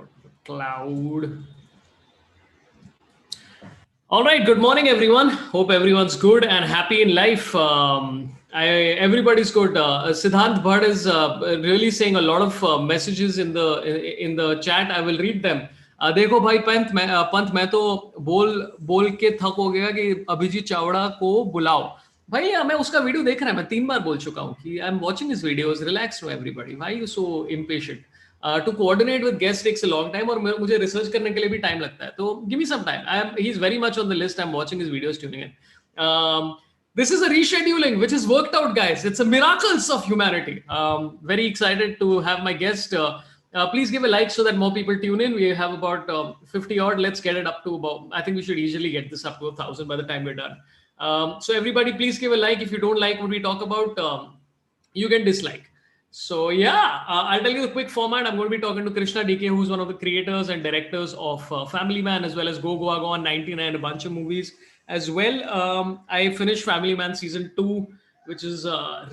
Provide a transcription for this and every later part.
about the cloud. All right. Good morning, everyone. Hope everyone's good and happy in life. Everybody's good. Siddhant Bhatt is really saying a lot of messages in the chat. I will read them. देखो भाई पंत मैं तो बोल बोल के थक हो गया कि अभिजीत चावड़ा को बुलाओ भाई मैं उसका वीडियो देख रहा है मैं 3 बार बोल चुका हूँ कि I am watching his videos relax no everybody why you so impatient to coordinate with guest takes a long time और मुझे रिसर्च करने के लिए भी टाइम लगता है तो give me some time he is very much on the list I am watching his videos tuning in this is a rescheduling which has worked out, guys. It's a miracles of humanity. Very excited to have my guest. Please give a like so that more people tune in. We have about 50 odd. Let's get it up to about, I think we should easily get this up to 1,000 by the time we're done. So everybody, please give a like. If you don't like what we talk about, you can dislike. So yeah, I'll tell you the quick format. I'm going to be talking to Krishna DK, who's one of the creators and directors of Family Man, as well as Go Goa Gone, 99, a bunch of movies as well. I finished Family Man season 2, which is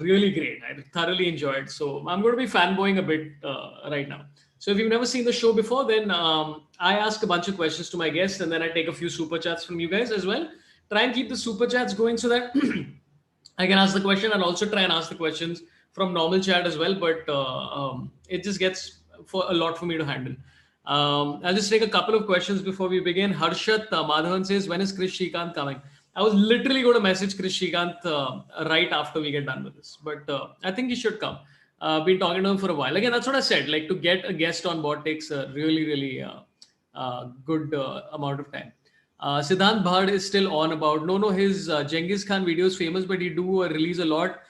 really great. I thoroughly enjoyed. So I'm going to be fanboying a bit right now. So if you've never seen the show before, then I ask a bunch of questions to my guests, and then I take a few super chats from you guys as well. Try and keep the super chats going so that I can ask the question and also try and ask the questions from normal chat as well. But it just gets for a lot for me to handle. I'll just take a couple of questions before we begin. Harshat Madhavan says, when is Krish Shrikant coming? I was literally going to message Krish Shrikant right after we get done with this. But I think he should come. Been talking to him for a while. Again, that's what I said. Like, to get a guest on board takes a really, really good amount of time. Siddhant Bhatt is still on about, no, his Genghis Khan video is famous, but he do release a lot.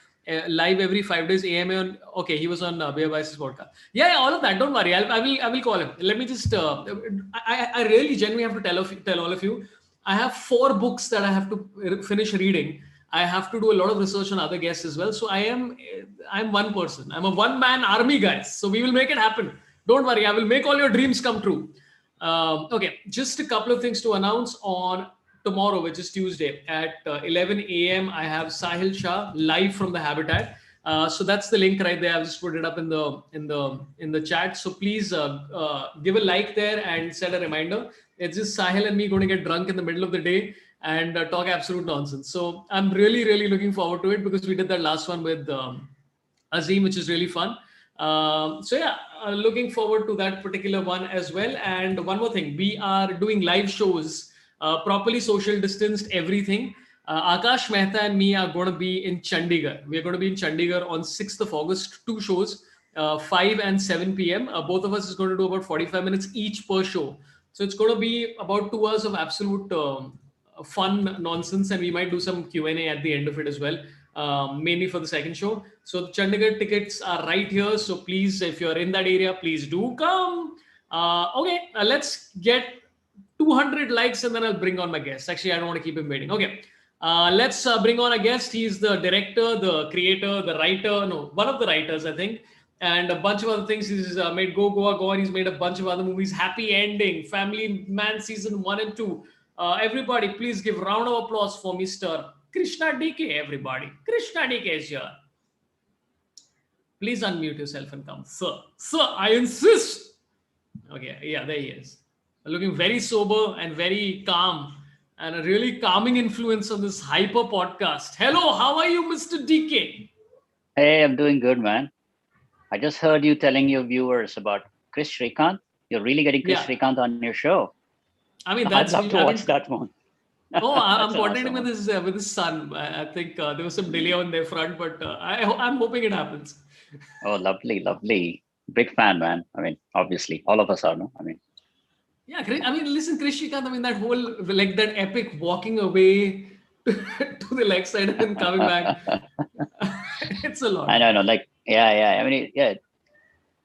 Live every 5 days AMA on. Okay, he was on Bear Vice's podcast. Yeah, all of that. Don't worry. I will call him. Let me just. I really genuinely have to tell all of you. I have 4 books that I have to finish reading. I have to do a lot of research on other guests as well. So I'm one person. I'm a one-man army, guys. So we will make it happen. Don't worry. I will make all your dreams come true. Okay, just a couple of things to announce on tomorrow, which is Tuesday at 11 a.m. I have Sahil Shah live from the Habitat. So that's the link right there. I've just put it up in the chat. So please give a like there and set a reminder. It's just Sahil and me going to get drunk in the middle of the day and talk absolute nonsense. So I'm really, really looking forward to it because we did that last one with Azim, which is really fun. So yeah, looking forward to that particular one as well. And one more thing, we are doing live shows. Properly social distanced, everything. Akash Mehta and me are going to be in Chandigarh. We are going to be in Chandigarh on 6th of August, 2 shows, 5 and 7 p.m. Both of us is going to do about 45 minutes each per show. So it's going to be about 2 hours of absolute fun nonsense, and we might do some Q&A at the end of it as well, mainly for the second show. So the Chandigarh tickets are right here. So please, if you're in that area, please do come. Okay, let's get 200 likes and then I'll bring on my guest. Actually, I don't want to keep him waiting. Okay, let's bring on a guest. He's the director, the creator, the writer. No, one of the writers, I think, and a bunch of other things. He's made Go Goa Gone. He's made a bunch of other movies. Happy Ending, Family Man season 1 and 2. Everybody, please give round of applause for Mr. Krishna DK. Everybody, Krishna DK is here. Please unmute yourself and come, sir. I insist. Okay, yeah, there he is. Looking very sober and very calm and a really calming influence on this hyper podcast. Hello, how are you, Mr. DK? Hey, I'm doing good, man. I just heard you telling your viewers about Krish Shrikant. You're really getting Krish Shrikant on your show. I mean, I'd love to watch that one. Oh, I'm coordinating awesome. with his son. I think there was some delay on their front, but I'm hoping it happens. Oh, lovely. Big fan, man. I mean, obviously, all of us are, no? I mean, yeah, I mean, listen, Krish Shrikant, I mean, that whole, like that epic walking away to the leg side and then coming back. It's a lot. I know, like, yeah. I mean, yeah.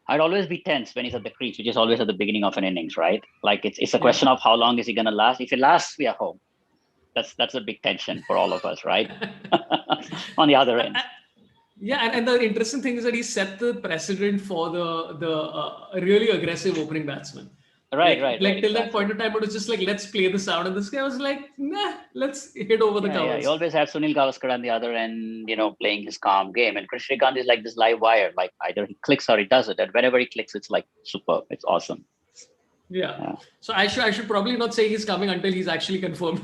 I'd always be tense when he's at the crease, which is always at the beginning of an innings, right? Like, it's a question of how long is he going to last. If he lasts, we are home. That's a big tension for all of us, right? On the other end. Yeah, and the interesting thing is that he set the precedent for the really aggressive opening batsman. Right. Like till that point of time, it was just like, let's play this out. And this guy was like, nah, let's hit over the covers. Yeah. You always have Sunil Gavaskar on the other end, playing his calm game. And Krish Shrikant is like this live wire. Like either he clicks or he doesn't. And whenever he clicks, it's like superb. It's awesome. Yeah. Yeah. So I should probably not say he's coming until he's actually confirmed.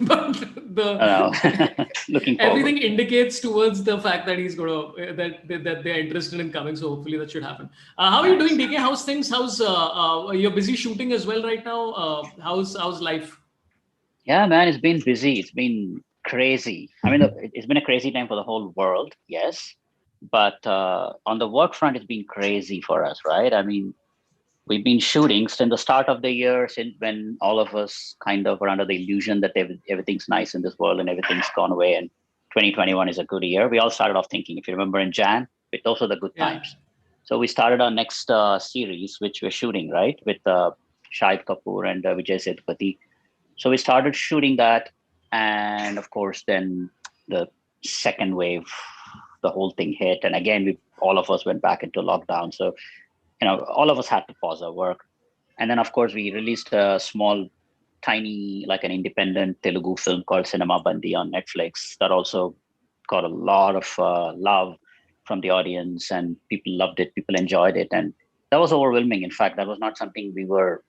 But I the know. Looking forward. everything indicates towards the fact that he's gonna that they're interested in coming. So hopefully that should happen. How are you doing, Nice. DK? How's things? How's you're busy shooting as well right now? How's life? Yeah, man, it's been busy. It's been crazy. I mean, it's been a crazy time for the whole world, yes. But on the work front, it's been crazy for us, right? I mean, we've been shooting since the start of the year, since when all of us kind of were under the illusion that everything's nice in this world and everything's gone away and 2021 is a good year. We all started off thinking, if you remember in Jan, those were the good Yeah. times. So we started our next series, which we're shooting, right, with Shahid Kapoor and Vijay Sethupathi. So we started shooting that. And of course, then the second wave, the whole thing hit. And again, all of us went back into lockdown. So, all of us had to pause our work. And then, of course, we released a small, tiny, like an independent Telugu film called Cinema Bandi on Netflix that also got a lot of love from the audience, and people loved it. People enjoyed it. And that was overwhelming. In fact, that was not something we were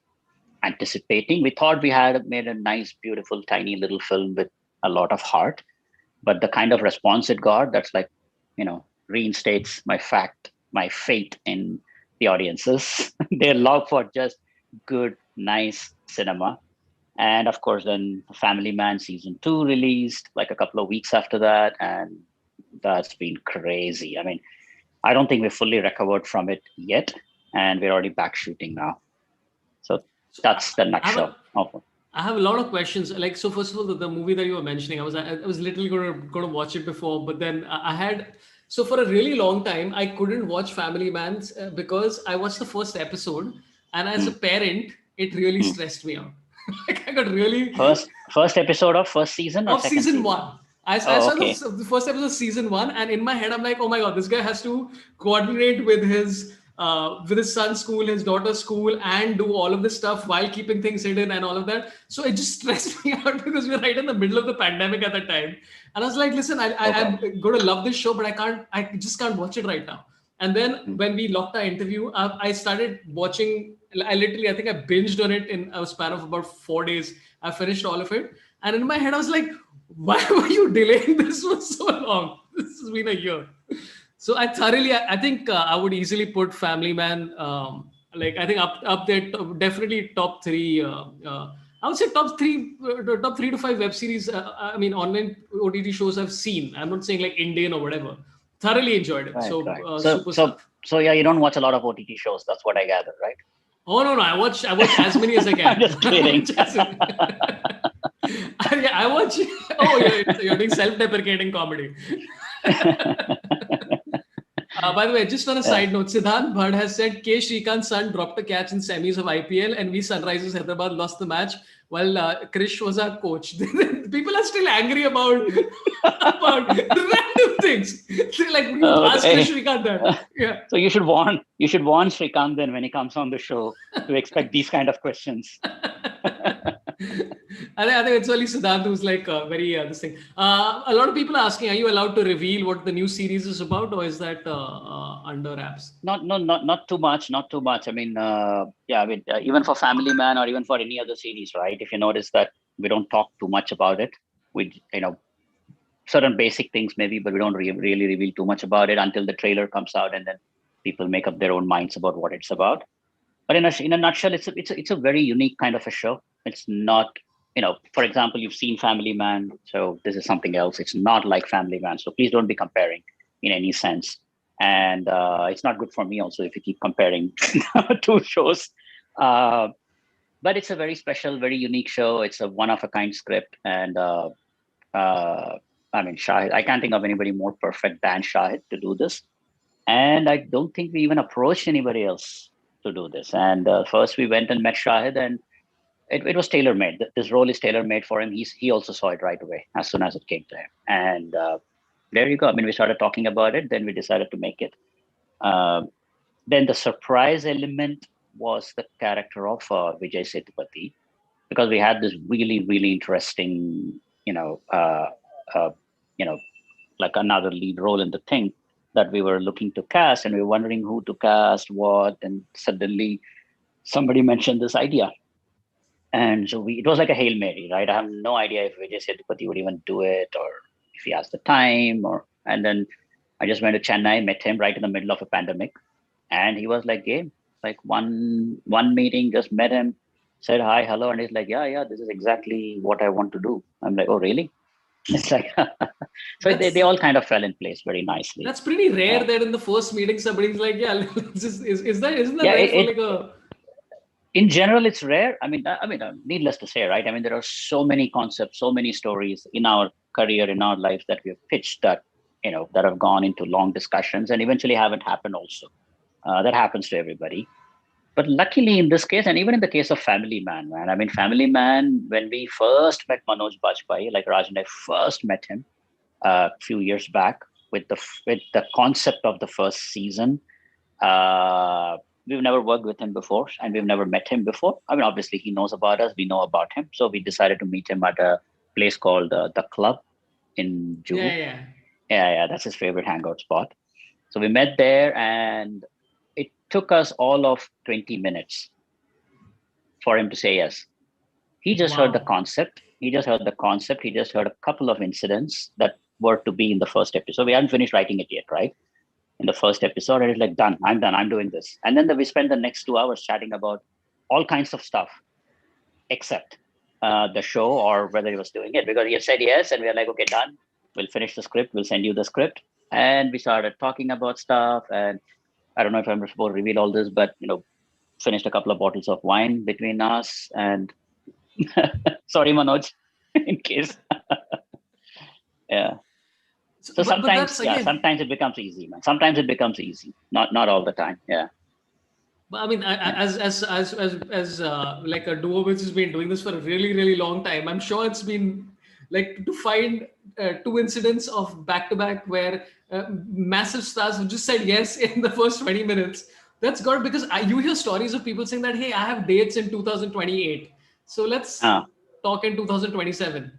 anticipating. We thought we had made a nice, beautiful, tiny little film with a lot of heart, but the kind of response it got, that's like, reinstates my fate in the audiences. Their love for just good, nice cinema. And of course, then Family Man season 2 released like a couple of weeks after that, and that's been crazy. I mean, I don't think we're fully recovered from it yet, and we're already back shooting now. So So that's the I have a nutshell of it. I have a lot of questions. Like, so first of all, the movie that you were mentioning, I was literally going to watch it before, but then I had, so for a really long time, I couldn't watch Family Man because I watched the first episode, and as a Mm, parent, it really mm. stressed me out. Like, I got really First episode of first season or of second season season? one. I Oh, saw okay. the first episode of season one, and in my head, I'm like, oh my god, this guy has to coordinate with his son's school, his daughter's school, and do all of this stuff while keeping things hidden and all of that. So it just stressed me out because we were right in the middle of the pandemic at that time, and I was like, listen, Okay. I'm going to love this show, but I just can't watch it right now. And then Mm. when we locked our interview, I started watching. I think I binged on it in a span of about 4 days. I finished all of it, and in my head, I was like, "Why were you delaying this for so long? This has been a year." So I think I would easily put Family Man. Like I think up there, definitely top three. I would say top 3 to 5 web series. I mean, online OTT shows I've seen. I'm not saying like Indian or whatever. Thoroughly enjoyed it. Right, So right. So, super so, stuff. so yeah, you don't watch a lot of OTT shows. That's what I gather, right? Oh no, I watch as many as I I'm can. just I kidding. watch as many. Yeah, I watch. Oh, you're doing self-deprecating comedy. By the way, just on a Yeah. side note, Siddhant Bhatt has said K. Shrikant's son dropped a catch in semis of IPL and we Sunrisers Hyderabad lost the match while Krish was our coach. People are still angry about random things. They're like, you ask Krish Okay. Shrikant that. Yeah. So you should warn Srikant then when he comes on the show to expect these kind of questions. I think it's only Siddharth who's like very this thing. A lot of people are asking, are you allowed to reveal what the new series is about, or is that under wraps? Not, no, not too much, not too much. I mean, yeah, I mean, even for Family Man or even for any other series, right? If you notice that we don't talk too much about it, we, certain basic things maybe, but we don't really reveal too much about it until the trailer comes out, and then people make up their own minds about what it's about. But in a nutshell, it's a very unique kind of a show. It's not, for example, you've seen Family Man, so this is something else. It's not like Family Man, so please don't be comparing in any sense. And it's not good for me also if you keep comparing two shows. Uh, but it's a very special, very unique show. It's a one of a kind script, and uh, I mean, Shahid. I can't think of anybody more perfect than Shahid to do this. And I don't think we even approached anybody else to do this. And first we went and met Shahid, and it was tailor made. This role is tailor made for him. He also saw it right away as soon as it came to him. And there you go. I mean, we started talking about it. Then we decided to make it. Uh, then the surprise element was the character of Vijay Sethupathi, because we had this really, really interesting, uh, you know, like another lead role in the thing that we were looking to cast, and we were wondering who to cast, what, and suddenly somebody mentioned this idea. And so it was like a Hail Mary, right? I have no idea if Vijay Sethupathi would even do it or if he has the time and then I just went to Chennai, met him right in the middle of a pandemic. And he was like, game, like one meeting, just met him, said hi, hello. And he's like, yeah, this is exactly what I want to do. I'm like, oh, really? It's like, so they That's all kind of fell in place very nicely. that's pretty rare Yeah. that in the first meeting somebody's like, yeah, isn't that Yeah. rare for like a In general, it's rare. Needless to say, right? I mean, there are so many concepts, so many stories in our career, in our lives that we've pitched that, that have gone into long discussions and eventually haven't happened also. That happens to everybody. But luckily in this case, and even in the case of Family Man, man, I mean, Family Man, when we first met Manoj Bajpayee, like Raj and I first met him a few years back with the concept of the first season, we've never worked with him before and we've never met him before. I mean, obviously he knows about us, we know about him. So we decided to meet him at a place called The Club in yeah, Juhu. yeah. Yeah, that's his favorite hangout spot. So we met there and it took us all of 20 minutes for him to say yes. He just heard the Wow. concept. He just heard the concept. He just heard a couple of incidents that were to be in the first episode. We hadn't finished writing it yet, right? In the first episode, and it's like, done. I'm doing this. And then we spent the next 2 hours chatting about all kinds of stuff except the show or whether he was doing it because he had said yes. And we were like, okay, done. We'll finish the script. We'll send you the script. And we started talking about stuff. And I don't know if I'm supposed to reveal all this, but finished a couple of bottles of wine between us. And sorry, Manoj, in case. Yeah. So But sometimes, that's yeah, again. sometimes it becomes easy, man. Sometimes it becomes easy. Not all the time. Yeah. I mean, Yeah. as like a duo which has been doing this for a really really long time, I'm sure it's been like to find two incidents of back to back where massive stars have just said yes in the first 20 minutes. That's good because you hear stories of people saying that hey, I have dates in 2028, so let's Uh, talk in 2027.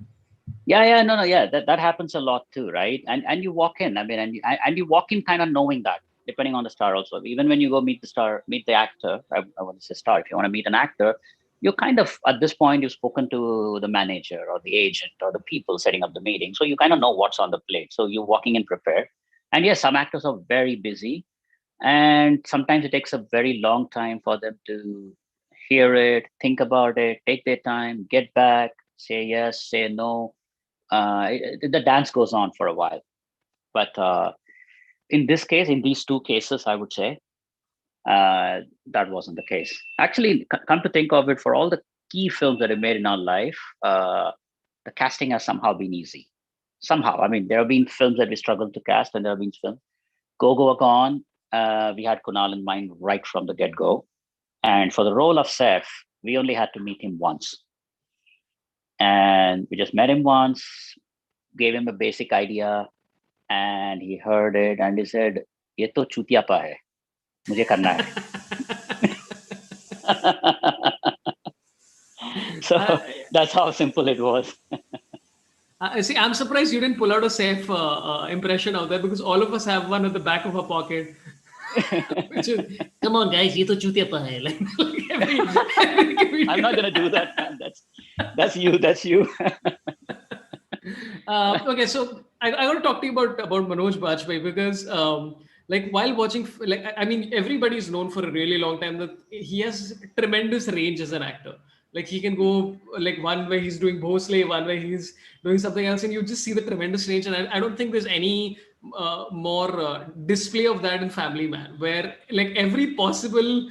yeah, no, yeah, that happens a lot too, right? And you walk in, I mean, and you walk in kind of knowing that, depending on the star also. Even when you go meet the star, meet the actor, I want to say star, if you want to meet an actor, you kind of, at this point, you've spoken to the manager or the agent or the people setting up the meeting. So you kind of know what's on the plate. So you're walking in prepared. And yes, some actors are very busy. And sometimes it takes a very long time for them to hear it, think about it, take their time, get back, say yes, say no. The dance goes on for a while. But in this case, in these two cases, I would say that wasn't the case. Actually, come to think of it, for all the key films that are made in our life, the casting has somehow been easy. Somehow, I mean, there have been films that we struggled to cast, and there have been films. Go Gone, we had Kunal in mind right from the get go. And for the role of Saif, we only had to meet him once. And we just met him once, gave him a basic idea, and he heard it and he said, "ये तो चूतियापा है, मुझे करना है." So that's how simple it was. See, I'm surprised you didn't pull out a safe impression out there because all of us have one at the back of our pocket, which is, come on, guys, ye to chutiya hai. Like every I'm not comedian. gonna do that, man. That's you. That's you. Okay, so I want to talk to you about Manoj Bajpayee because, like, while watching, like, I mean, everybody's known for a really long time that he has tremendous range as an actor. Like, he can go like one way he's doing Bhosle, one way he's doing something else, and you just see the tremendous range. And I don't think there's any more display of that in Family Man, where like every possible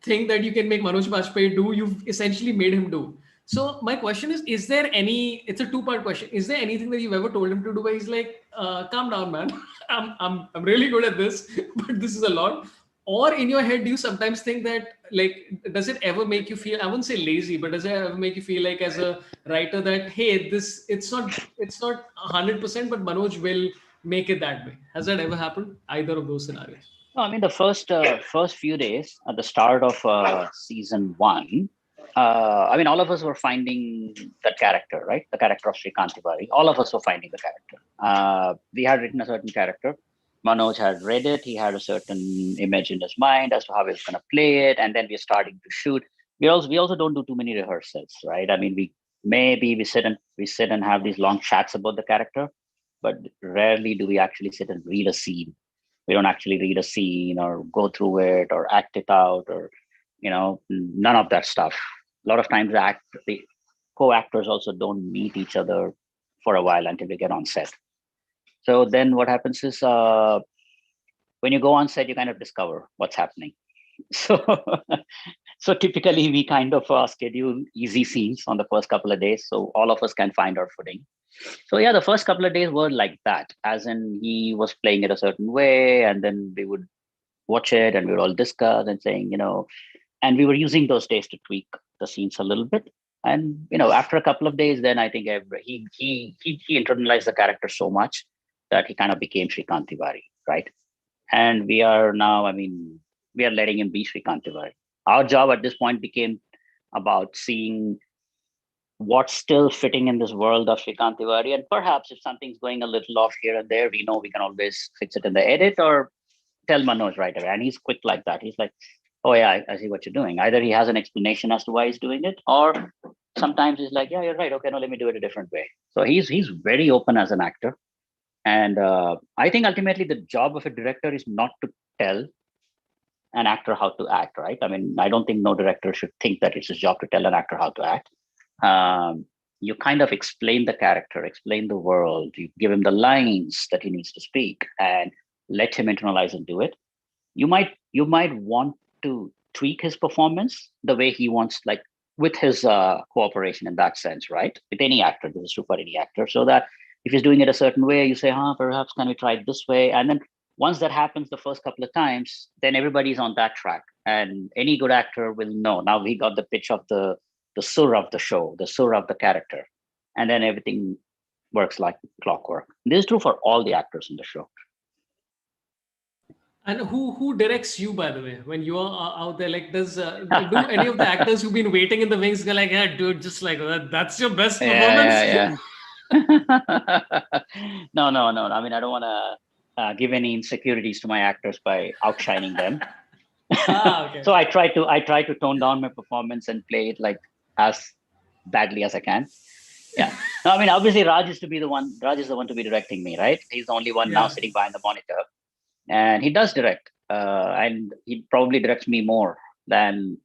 thing that you can make Manoj Bajpayee do, you've essentially made him do. So my question is there any, it's a two-part question. Is there anything that you've ever told him to do where he's like, calm down, man. I'm really good at this, but this is a lot. Or in your head, do you sometimes think that like, does it ever make you feel, I wouldn't say lazy, but does it ever make you feel like as a writer that, hey, this, it's not 100%, but Manoj will make it that way. Has that ever happened? Either of those scenarios? No, I mean, the first few days at the start of season one, I mean, all of us were finding that character, right? The character of Srikant Tiwari. All of us were finding the character. We had written a certain character. Manoj had read it. He had a certain image in his mind as to how he was going to play it. And then we're starting to shoot. we also don't do too many rehearsals, right? I mean, we sit and have these long chats about the character, but rarely do we actually sit and read a scene. We don't actually read a scene or go through it or act it out, or none of that stuff. A lot of times the co-actors also don't meet each other for a while until we get on set. So then what happens is, when you go on set, you kind of discover what's happening. So so typically we kind of schedule easy scenes on the first couple of days so all of us can find our footing. So yeah, the first couple of days were like that, as in he was playing it a certain way, and then we would watch it and we would all discuss and saying, and we were using those days to tweak the scenes a little bit. And after a couple of days, then I think he internalized the character so much that he kind of became Shrikant Tiwari, right? And we are now, I mean, we are letting him be Shrikant Tiwari. Our job at this point became about seeing what's still fitting in this world of Shrikant Tiwari. And perhaps if something's going a little off here and there, we know we can always fix it in the edit or tell Manoj right away. And he's quick like that. He's like, oh yeah, I see what you're doing. Either he has an explanation as to why he's doing it, or sometimes he's like, yeah, you're right. Okay, no, let me do it a different way. So he's very open as an actor. And I think ultimately the job of a director is not to tell an actor how to act, right? I mean, I don't think no director should think that it's his job to tell an actor how to act. You kind of explain the character, explain the world, you give him the lines that he needs to speak, and let him internalize and do it. You might want to tweak his performance the way he wants, like with his cooperation in that sense, right? With any actor, this is true for any actor, so that if he's doing it a certain way, you say, perhaps can we try it this way? And then once that happens the first couple of times, then everybody's on that track. And any good actor will know, now we got the pitch of the sur of the show, the sur of the character. And then everything works like clockwork. This is true for all the actors in the show. And who directs you, by the way, when you are out there? Like, do any of the actors who've been waiting in the wings go like, yeah, dude, just like that, that's your best performance? Yeah. No. I mean, I don't want to give any insecurities to my actors by outshining them. Okay. So I try to tone down my performance and play it like as badly as I can. Yeah. No, I mean, obviously Raj is the one to be directing me, right? He's the only one now sitting behind the monitor, and he does direct, and he probably directs me more than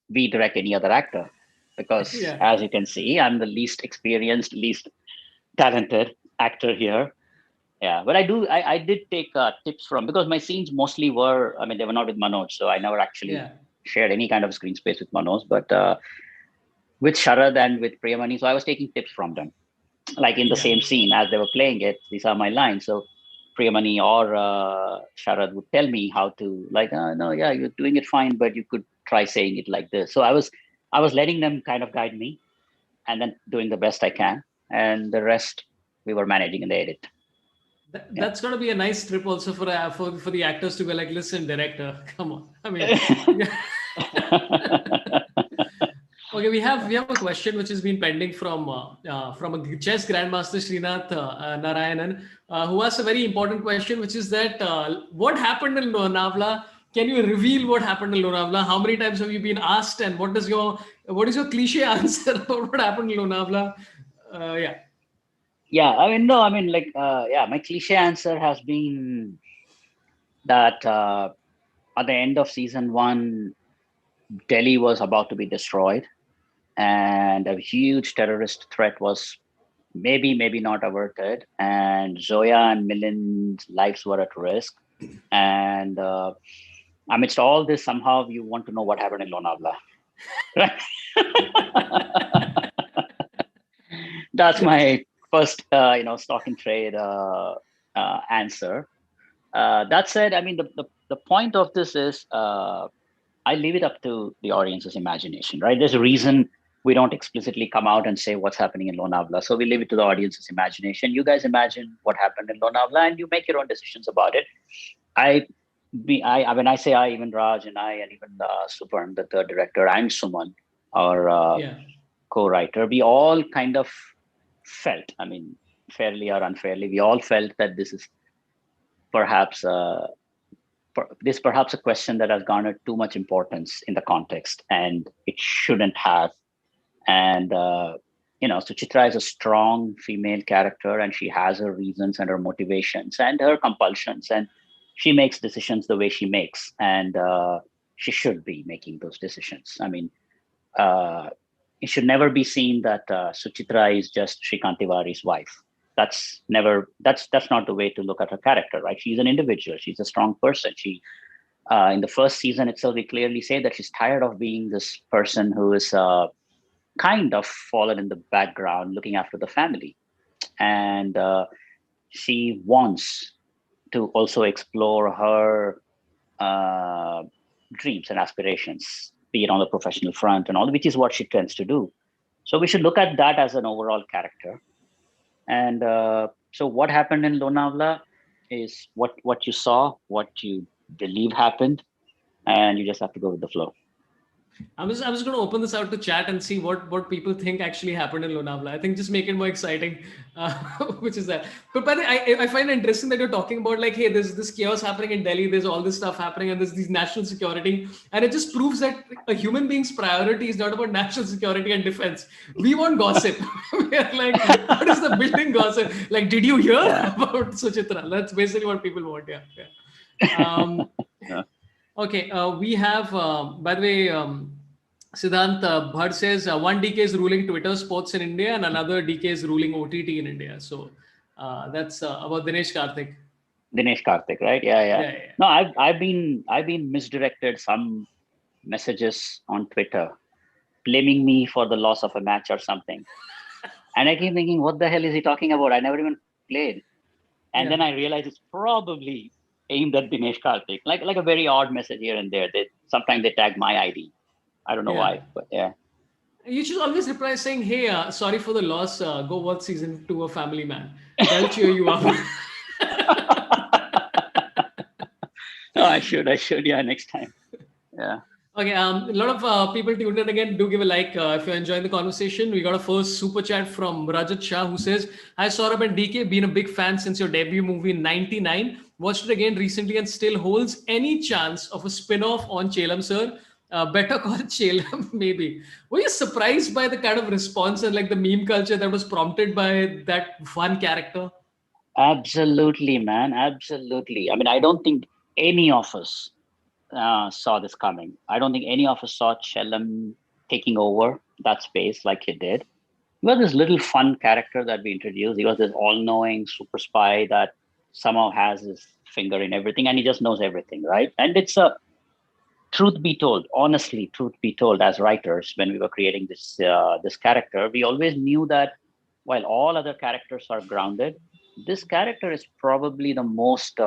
we direct any other actor, because as you can see, I'm the least experienced, least talented actor here. Yeah, but I did take tips from, because my scenes mostly were, I mean, they were not with Manoj, so I never actually shared any kind of screen space with Manoj, but with Sharad and with Priyamani, so I was taking tips from them, like in the same scene as they were playing it. These are my lines, so Priyamani or Sharad would tell me how to, like, no, yeah, you're doing it fine, but you could try saying it like this. So I was letting them kind of guide me, and then doing the best I can, and the rest we were managing in the edit. That's going to be a nice trip also for the actors to be like, listen, director, come on. I mean, okay, we have a question which has been pending from a chess grandmaster, Srinath Narayanan, who asked a very important question, which is that what happened in Lonavla? Can you reveal what happened in Lonavla? How many times have you been asked, and what is your cliche answer about what happened in Lonavla? Yeah, I mean, no, I mean, like, my cliche answer has been that at the end of season 1, Delhi was about to be destroyed, and a huge terrorist threat was maybe not averted, and Zoya and Millen's lives were at risk. And amidst all this, somehow you want to know what happened in Lonavla. Right? That's my first, stock in trade answer. That said, I mean, the point of this is, I leave it up to the audience's imagination, right? There's a reason we don't explicitly come out and say what's happening in Lonavla. So we leave it to the audience's imagination. You guys imagine what happened in Lonavla, and you make your own decisions about it. When I say I, even Raj and I, and even Suparn, the third director, and Suman, our co-writer, we all kind of felt, I mean, fairly or unfairly, we all felt that this is perhaps this perhaps a question that has garnered too much importance in the context, and it shouldn't have. And Suchitra is a strong female character, and she has her reasons and her motivations and her compulsions, and she makes decisions the way she makes, and she should be making those decisions. I mean, it should never be seen that Suchitra is just Shrikant Tiwari's wife. That's not the way to look at her character, right? She's an individual. She's a strong person. She in the first season itself, we clearly say that she's tired of being this person who is kind of fallen in the background, looking after the family, and she wants to also explore her dreams and aspirations, be it on the professional front and all, which is what she tends to do. So we should look at that as an overall character. And so what happened in Lonavla is what you saw, what you believe happened, and you just have to go with the flow. I was going to open this out to chat and see what people think actually happened in Lonavla. I think just make it more exciting, which is that. But by the way, I find it interesting that you're talking about like, hey, there's this chaos happening in Delhi, there's all this stuff happening, and there's these national security, and it just proves that a human being's priority is not about national security and defense. We want gossip. We're like, what is the building gossip? Like, did you hear about Suchitra? That's basically what people want. Yeah. Okay, we have, by the way, Siddhant Bhatt says one DK is ruling Twitter sports in India and another DK is ruling OTT in India. So that's about Dinesh Karthik. Dinesh Karthik, right? Yeah. No, I've been misdirected some messages on Twitter, blaming me for the loss of a match or something. And I keep thinking, what the hell is he talking about? I never even played. And then I realized it's probably aimed at Dinesh Karthik, like a very odd message here and there. Sometimes they tag my ID. I don't know why, but yeah. You should always reply saying, "Hey, sorry for the loss. Go watch season 2 of Family Man. They'll cheer you up." I should. Yeah, next time. Yeah. Okay, a lot of people tuned in again. Do give a like if you're enjoying the conversation. We got a first super chat from Rajat Shah who says, "Hi Sorabh and DK, been a big fan since your debut movie in '99. Watched it again recently and still holds any chance of a spin-off on Chellam Sir. Better call Chellam, maybe." Were you surprised by the kind of response and like the meme culture that was prompted by that one character? Absolutely, man. Absolutely. I mean, I don't think any of us saw this coming. I don't think any of us saw Chellam taking over that space like he did. He was this little fun character that we introduced. He was this all-knowing super spy that somehow has his finger in everything, and he just knows everything, right? And it's truth be told, honestly, truth be told, as writers, when we were creating this character, we always knew that while all other characters are grounded, this character is probably the most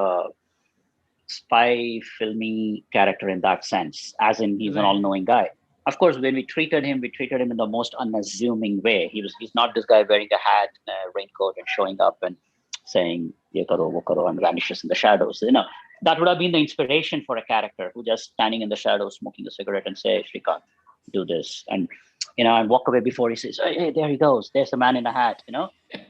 spy filmy character in that sense, as in he's an all-knowing guy. Of course, when we treated him in the most unassuming way. He's not this guy wearing a hat, a raincoat, and showing up and saying "Ye karo, wo karo," and vanishes in the shadows. That would have been the inspiration for a character who just standing in the shadows, smoking a cigarette, and say, "Shrikant, do this," and walk away before he says, "Hey, there he goes. There's the man in the hat."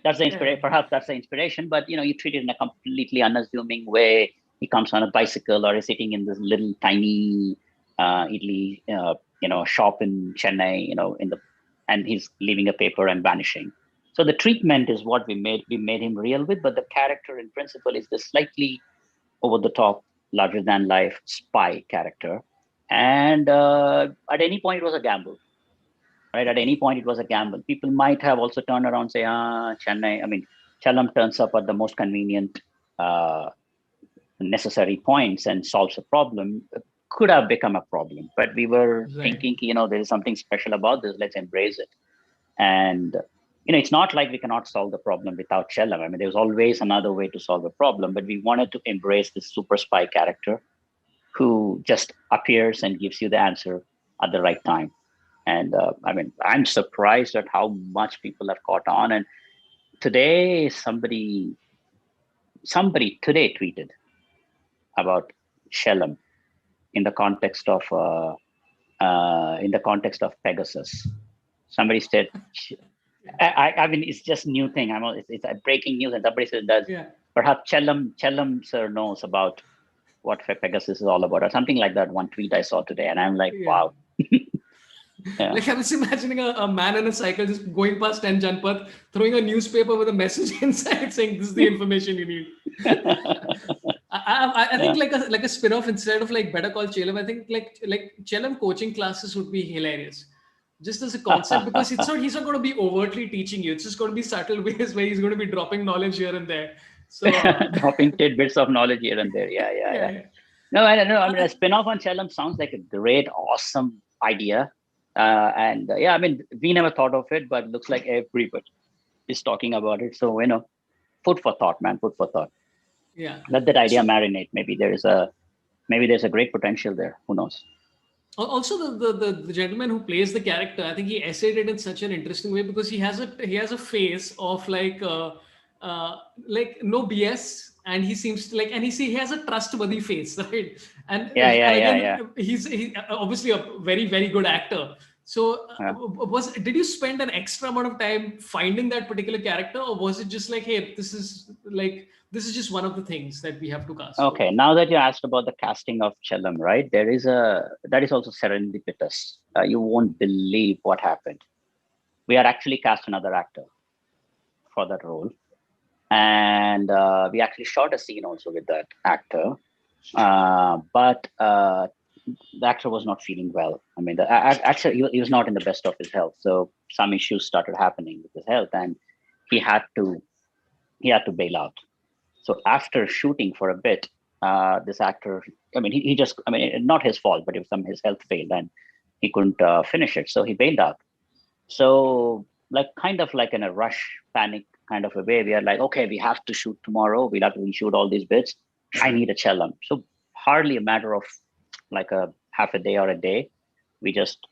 That's the inspiration. Perhaps that's the inspiration, but you treat it in a completely unassuming way. He comes on a bicycle or is sitting in this little tiny idli, shop in Chennai, and he's leaving a paper and vanishing. So the treatment is what we made him real with, but the character in principle is the slightly over the top, larger than life spy character. And at any point, it was a gamble, right? At any point, it was a gamble. People might have also turned around and say, Chennai, Chellam turns up at the most convenient necessary points and solves a problem. Could have become a problem, but we were thinking, there is something special about this. Let's embrace it. And it's not like we cannot solve the problem without Chellam. There's always another way to solve a problem, but we wanted to embrace this super spy character who just appears and gives you the answer at the right time. And I'm surprised at how much people have caught on. And today, somebody today tweeted about Chellam in the context of Pegasus. Somebody said, it's just new thing. It's a breaking news, and somebody said that perhaps Chellam Sir knows about what Pegasus is all about, or something like that. One tweet I saw today, and I'm like, wow. Yeah. Like I was imagining a man on a cycle just going past 10 Janpath, throwing a newspaper with a message inside saying, "This is the information you need." I think like a spin-off instead of like Better Call Chellam. I think like Chellam coaching classes would be hilarious, just as a concept, because he's not going to be overtly teaching you. It's just going to be subtle ways where he's going to be dropping knowledge here and there. So dropping tidbits of knowledge here and there. Yeah. No, I don't know. I mean, a spin-off on Chellam sounds like a great, awesome idea. I mean, we never thought of it, but it looks like everybody is talking about it. So, food for thought, man. Food for thought. Yeah. Let that idea marinate. Maybe there's a great potential there. Who knows? Also, the gentleman who plays the character, I think he essayed it in such an interesting way, because he has a face of like no BS, and he seems to like, and he has a trustworthy face, right? And he's obviously a very, very good actor. So did you spend an extra amount of time finding that particular character, or was it just like, hey, this is just one of the things that we have to cast? Okay, now that you asked about the casting of Chellam, right? That is also serendipitous. You won't believe what happened. We had actually cast another actor for that role, and we actually shot a scene also with that actor. But the actor was not feeling well. I mean, actually, he was not in the best of his health. So some issues started happening with his health, and he had to bail out. So after shooting for a bit, this actor, I mean, he just, I mean, not his fault, but his health failed and he couldn't finish it. So he bailed out. So kind of like in a rush, panic kind of a way, we are like, okay, we have to shoot tomorrow. We'll have to reshoot all these bits. I need a Chellam. So hardly a matter of like a half a day or a day. We just,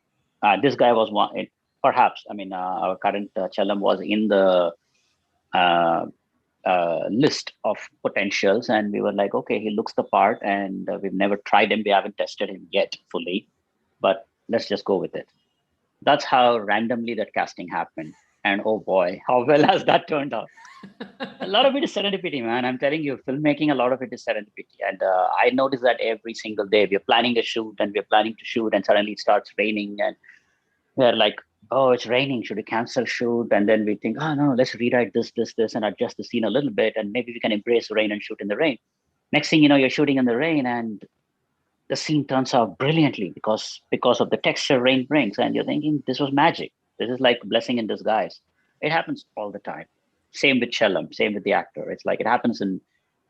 this guy was one, perhaps, I mean, our current Chellam was in the list of potentials, and we were like, okay, he looks the part, and we've never tried him. We haven't tested him yet fully, but let's just go with it. That's how randomly that casting happened. And oh boy, how well has that turned out? A lot of it is serendipity, man. I'm telling you, filmmaking, a lot of it is serendipity. And I notice that every single day. We're planning a shoot and suddenly it starts raining, and we're like, oh, it's raining. Should we cancel shoot? And then we think, oh no, let's rewrite this, and adjust the scene a little bit, and maybe we can embrace rain and shoot in the rain. Next thing you know, you're shooting in the rain, and the scene turns out brilliantly because of the texture rain brings, and you're thinking, this was magic. This is like blessing in disguise. It happens all the time. Same with Chellam, same with the actor. It's like it happens, and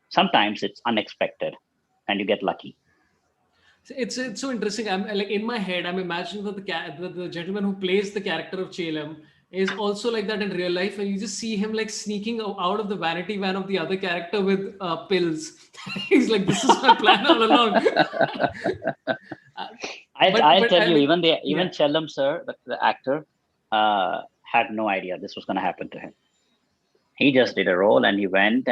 sometimes it's unexpected, and you get lucky. It's so interesting. I'm like, in my head, I'm imagining that the gentleman who plays the character of Chellam is also like that in real life, and you just see him like sneaking out of the vanity van of the other character with pills. He's like, "This is my plan all along." I'll tell you, even Chellam Sir, the actor, had no idea this was going to happen to him. He just did a role, and he went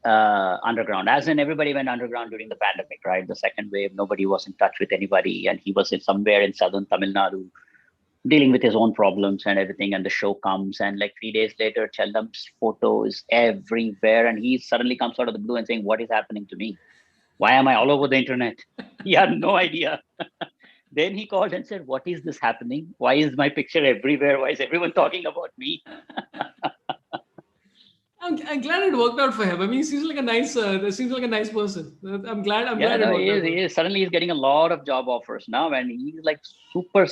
underground, as in everybody went underground during the pandemic, right? The second wave, nobody was in touch with anybody, and he was somewhere in southern Tamil Nadu dealing with his own problems and everything. And the show comes, and like 3 days later, Chellam's photo is everywhere, and he suddenly comes out of the blue and saying, what is happening to me? Why am I all over the internet? He had no idea. Then he called and said, what is this happening? Why is my picture everywhere? Why is everyone talking about me? I'm glad it worked out for him. I mean, he seems like a nice person. I'm glad it worked out. Suddenly he's getting a lot of job offers now, and he's like super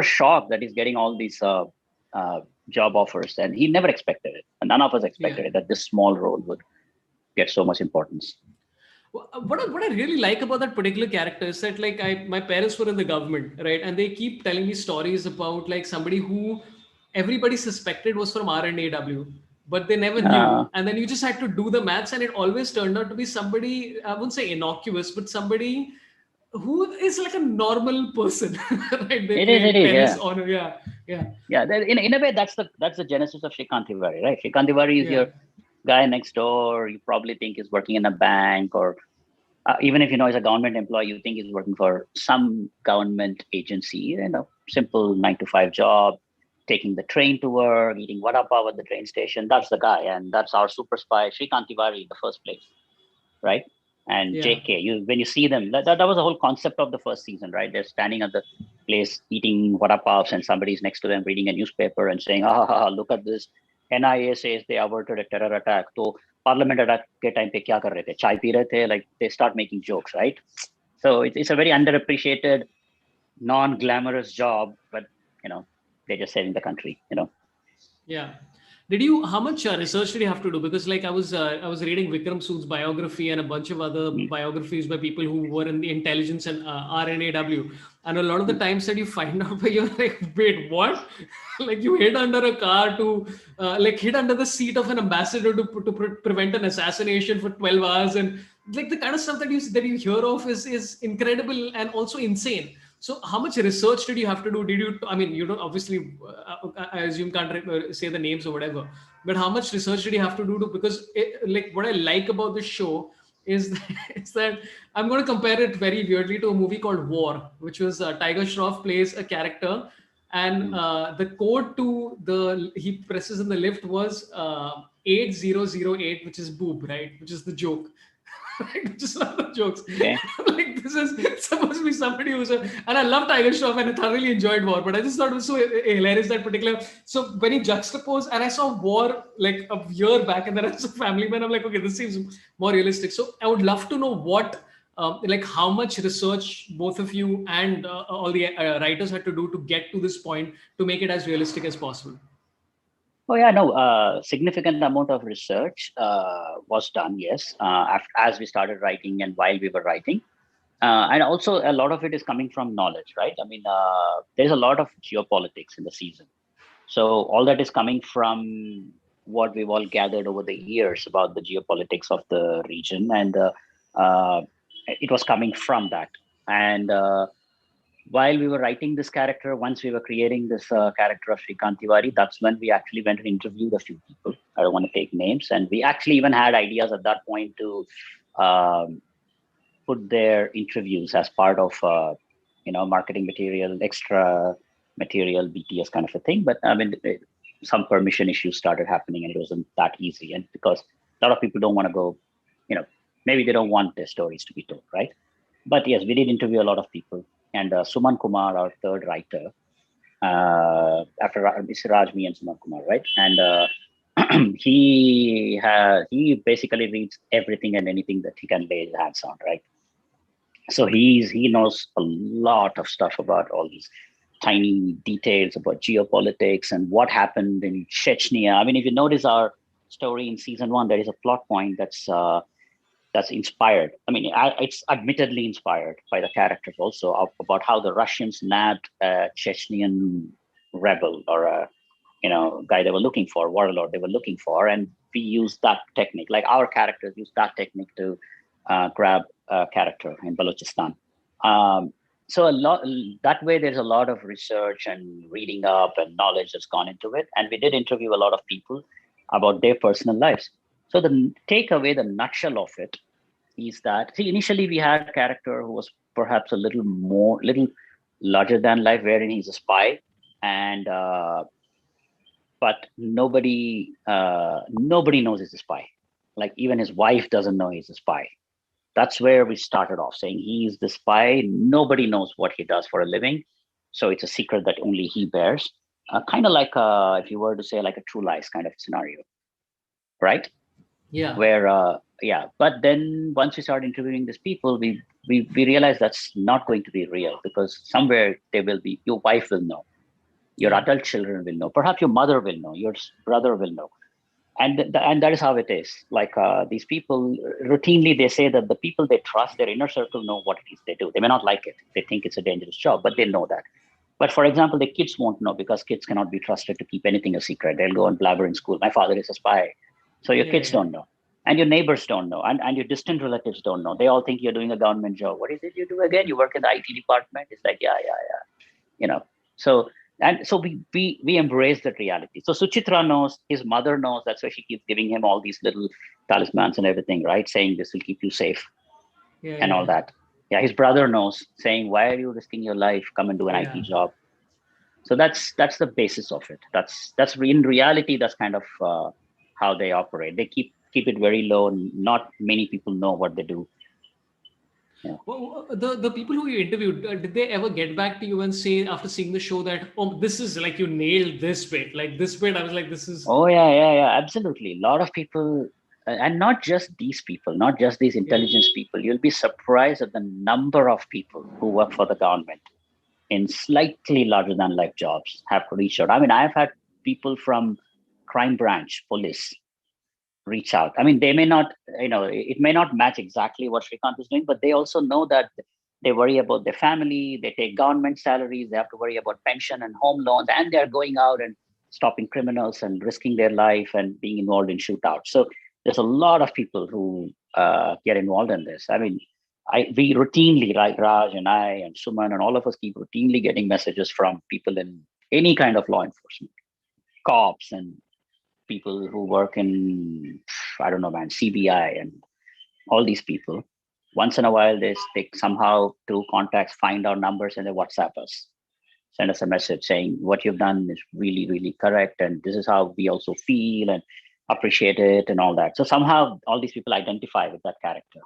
shocked that he's getting all these job offers, and he never expected it. And none of us expected it, that this small role would get so much importance. What I really like about that particular character is that like my parents were in the government, right? And they keep telling me stories about like somebody who everybody suspected was from RNAW, but they never knew. And then you just had to do the maths, and it always turned out to be somebody, I wouldn't say innocuous, but somebody who is like a normal person, right? It is. Yeah. In a way, that's the genesis of Shrikant Tiwari, right? Shrikant Tiwari is your guy next door. You probably think he's working in a bank, or even if you know he's a government employee, you think he's working for some government agency. Simple 9-to-5 job, taking the train to work, eating vada pav at the train station. That's the guy, and that's our super spy, Shrikant Tiwari, in the first place, right? and Yeah. JK. When you see them, that was the whole concept of the first season, right? They're standing at the place eating vada puffs, and somebody's next to them reading a newspaper and saying, look at this. NIA says they averted a terror attack. So Parliament attack ke time pe kya kar rahe the? Chai pi rahe the? Like they start making jokes, right? So it's a very underappreciated, non-glamorous job, but they're just saving the country. Yeah. How much research did you have to do? Because like I was reading Vikram Sood's biography and a bunch of other Mm. biographies by people who were in the intelligence and RNAW, and a lot of the times that you find out where you're like, wait, what? Like you hid under a car to like hid under the seat of an ambassador to prevent an assassination for 12 hours, and like the kind of stuff that you hear of is incredible and also insane. So, how much research did you have to do? Did you? I mean, you don't obviously. I assume can't say the names or whatever. But how much research did you have to do? Because, like, what I like about this show is that, is that I'm going to compare it very weirdly to a movie called War, which was Tiger Shroff plays a character, and Mm. the code to the he presses in the lift was 8008, which is boob, right? Which is the joke. Right? Just one of the jokes. Okay. Like this is supposed to be somebody who's and I love Tiger Shroff and I thoroughly enjoyed War, but I just thought it was so hilarious that particular. So when he juxtaposed, and I saw War like a year back, and then I saw Family Man, I'm like, okay, this seems more realistic. So I would love to know what. Like how much research both of you and all the writers had to do to get to this point to make it as realistic as possible. Oh yeah, no. Significant amount of research was done. Yes, as we started writing and while we were writing, and also a lot of it is coming from knowledge, right? I mean, there's a lot of geopolitics in the season, so all that is coming from what we've all gathered over the years about the geopolitics of the region, and uh, it was coming from that. And while we were writing this character, once we were creating this character of Shrikant Tiwari, that's when we actually went and interviewed a few people. I don't want to take names. And we actually even had ideas at that point to um, put their interviews as part of, marketing material, extra material, BTS kind of a thing. But I mean, some permission issues started happening and it wasn't that easy. And because a lot of people don't want to go, maybe they don't want their stories to be told, right? But yes, we did interview a lot of people. And Suman Kumar, our third writer, after Mr. Rajmi and Suman Kumar, right? And he basically reads everything and anything that he can lay his hands on, right? So he knows a lot of stuff about all these tiny details about geopolitics and what happened in Chechnya. I mean, if you notice our story in season one, there is a plot point that's inspired. I mean, it's admittedly inspired by the characters also about how the Russians nabbed a Chechnyan rebel or a guy they were looking for, warlord they were looking for, and we used that technique. Like our characters used that technique to grab a character in Balochistan. So a lot that way, there's a lot of research and reading up and knowledge that's gone into it, and we did interview a lot of people about their personal lives. So the takeaway, the nutshell of it is that, see, initially we had a character who was perhaps a little larger than life, wherein he's a spy, and but nobody knows he's a spy. Like even his wife doesn't know he's a spy. That's where we started off saying he's the spy. Nobody knows what he does for a living, so it's a secret that only he bears. Kind of like if you were to say like a True Lies kind of scenario, right? Yeah. Where but then once we started interviewing these people, we realized that's not going to be real, because somewhere there will be, your wife will know, your Yeah. adult children will know, perhaps your mother will know, your brother will know. And that is how it is. Like these people routinely, they say that the people they trust, their inner circle, know what it is they do. They may not like it, they think it's a dangerous job, but they know that. But for example, the kids won't know, because kids cannot be trusted to keep anything a secret. They'll go and blabber in school, my father is a spy. So your Yeah. kids don't know, and your neighbors don't know, and your distant relatives don't know. They all think you're doing a government job. What is it you do again? You work in the IT department? It's like, yeah. So, and so we embrace that reality. So Suchitra knows, his mother knows. That's why she keeps giving him all these little talismans and everything, right? Saying this will keep you safe Yeah. and all Yeah. that. Yeah, his brother knows, saying, why are you risking your life? Come and do an IT Yeah. job. So that's the basis of it. That's in reality, that's kind of how they operate. They keep it very low. Not many people know what they do. Yeah. Well, the people who you interviewed, did they ever get back to you and say after seeing the show that, oh, this is like you nailed this bit, like this bit, I was like, this is, Oh yeah, absolutely. A lot of people, and not just these people, not just these yeah, intelligence people. You'll be surprised at the number of people who work for the government in slightly larger than life jobs have reached out. I mean, I've had people from crime branch, police reach out. I mean, they may not, it may not match exactly what Srikanth is doing, but they also know that they worry about their family, they take government salaries, they have to worry about pension and home loans, and they're going out and stopping criminals and risking their life and being involved in shootouts. So there's a lot of people who get involved in this. I mean, we routinely, like Raj and I and Suman and all of us keep routinely getting messages from people in any kind of law enforcement, cops and people who work in, I don't know, man, CBI and all these people. Once in a while, they somehow through contacts find our numbers and they WhatsApp us, send us a message saying what you've done is really, really correct, and this is how we also feel and appreciate it and all that. So somehow all these people identify with that character.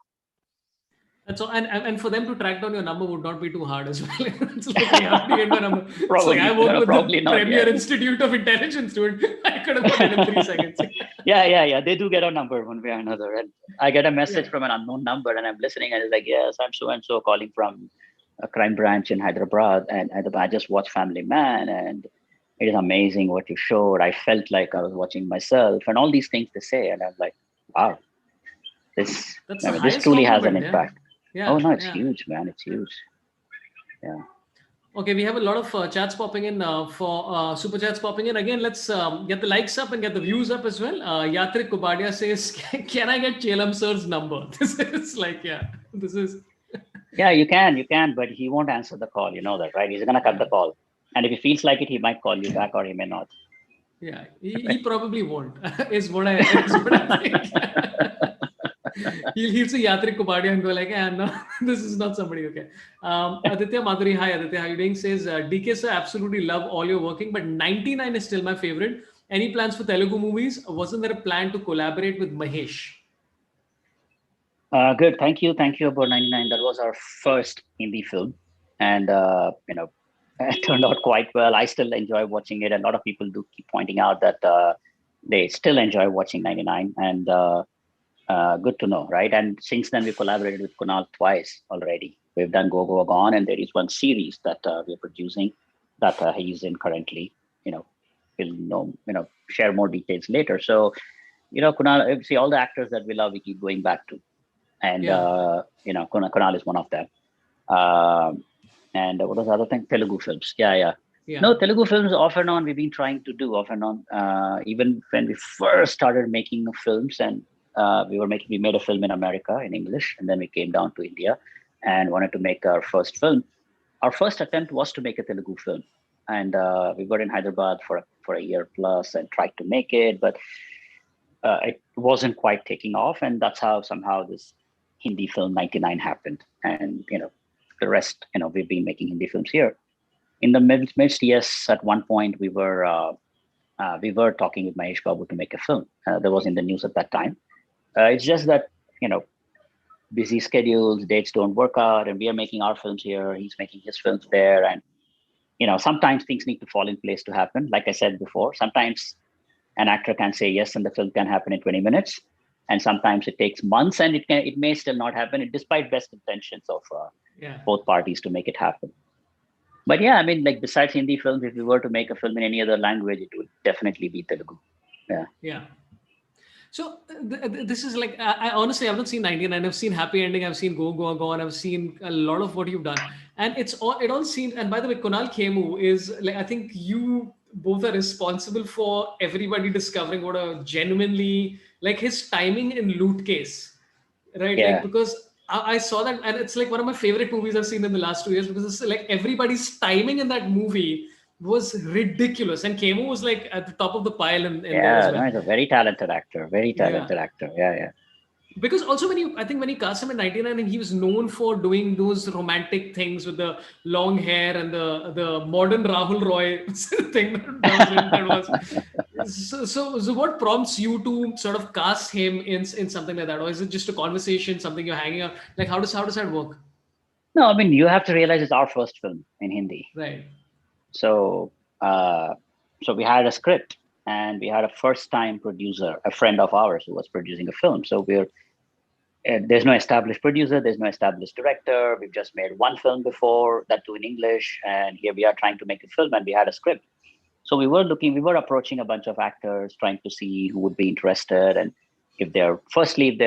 and so, and for them to track down your number would not be too hard as well. It's like, you have to get my number. It's like, I work with the not, Premier Institute of Intelligence, dude. I could have done it in 3 seconds. Yeah. They do get our number one way or another. And I get a message from an unknown number and I'm listening and it's like, yes, I'm so and so calling from a crime branch in Hyderabad. And I just watched Family Man and it is amazing what you showed. I felt like I was watching myself and all these things they say. And I'm like, wow, this truly has an impact. Yeah. Oh no, it's huge, man. It's huge. Yeah. Okay, we have a lot of chats popping in for super chats popping in. Again, let's get the likes up and get the views up as well. Yatrik Kubadia says, "Can I get Chellam Sir's number?" This is like, this is. Yeah, you can, but he won't answer the call. You know that, right? He's gonna cut the call, and if he feels like it, he might call you back, or he may not. Yeah, he probably won't. Is what I think. He'll see Yatrik Kubadia and go like, no, this is not somebody. Okay. Aditya Madhuri, hi Aditya, how you doing? Says, DK sir, absolutely love all your working, but 99 is still my favorite. Any plans for Telugu movies? Wasn't there a plan to collaborate with Mahesh? Good. Thank you about 99. That was our first Hindi film. And, it turned out quite well. I still enjoy watching it. A lot of people do keep pointing out that they still enjoy watching 99. And good to know, right? And since then, we collaborated with Kunal twice already. We've done Go Go Gone, and there is one series that we're producing that he's in currently. We'll share more details later. So, Kunal, see all the actors that we love, we keep going back to, and Kunal is one of them. And what was the other thing? Telugu films. Yeah. No, Telugu films off and on. We've been trying to do off and on. Even when we first started making films and. We made a film in America in English, and then we came down to India and wanted to make our first film. Our first attempt was to make a Telugu film, and we got in Hyderabad for a year plus and tried to make it, but it wasn't quite taking off, and that's how somehow this Hindi film 99 happened. And the rest, we've been making Hindi films here. In the midst, yes, at one point we were talking with Mahesh Babu to make a film. That was in the news at that time. It's just that, busy schedules, dates don't work out, and we are making our films here. He's making his films there. And, sometimes things need to fall in place to happen. Like I said before, sometimes an actor can say yes, and the film can happen in 20 minutes. And sometimes it takes months and it may still not happen, despite best intentions of both parties to make it happen. But yeah, I mean, like besides Hindi films, if we were to make a film in any other language, it would definitely be Telugu. Yeah. So this is like, I honestly, I've not seen 99. I've seen Happy Ending. I've seen Go Go Gone. I've seen a lot of what you've done. And it all seems, and by the way, Kunal Khemu is like, I think you both are responsible for everybody discovering what a genuinely, like his timing in Loot Case, right? Yeah. Like, because I saw that, and it's like one of my favorite movies I've seen in the last 2 years, because it's like everybody's timing in that movie was ridiculous, and Khemu was like at the top of the pile. There as well. No, he's a very talented actor. Very talented actor. Yeah. Because also when he cast him in 99, and he was known for doing those romantic things with the long hair and the modern Rahul Roy thing that was in, that was so what prompts you to sort of cast him in something like that, or is it just a conversation, something you're hanging out, like how does that work? No, I mean, you have to realize it's our first film in Hindi. Right. So, uh, so we had a script and we had a first time producer, a friend of ours who was producing a film. So there's no established producer, there's no established director. We've just made one film before, that too in English. And here we are trying to make a film and we had a script. So we were approaching a bunch of actors, trying to see who would be interested. And if they're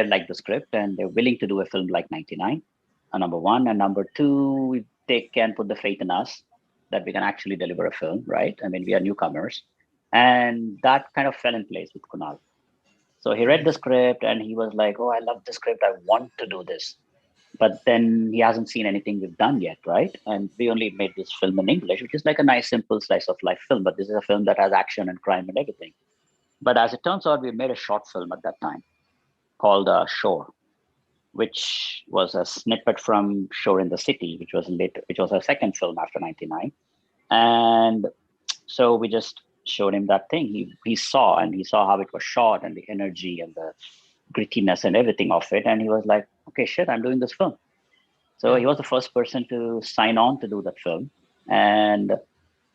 like the script and they're willing to do a film like 99, number one. And number two, they can put the faith in us that we can actually deliver a film, right? I mean, we are newcomers. And that kind of fell in place with Kunal. So he read the Nice. script and he was like, "Oh, I love the script. I want to do this." But then he hasn't seen anything we've done yet, right? And we only made this film in English, which is like a nice, simple slice of life film. But this is a film that has action and crime and everything. But as it turns out, we made a short film at that time called Shore, which was a snippet from Shore in the City, which was our second film after 99. And so we just showed him that thing. He saw how it was shot and the energy and the grittiness and everything of it. And he was like, "Okay, shit, I'm doing this film." So Yeah. he was the first person to sign on to do that film. And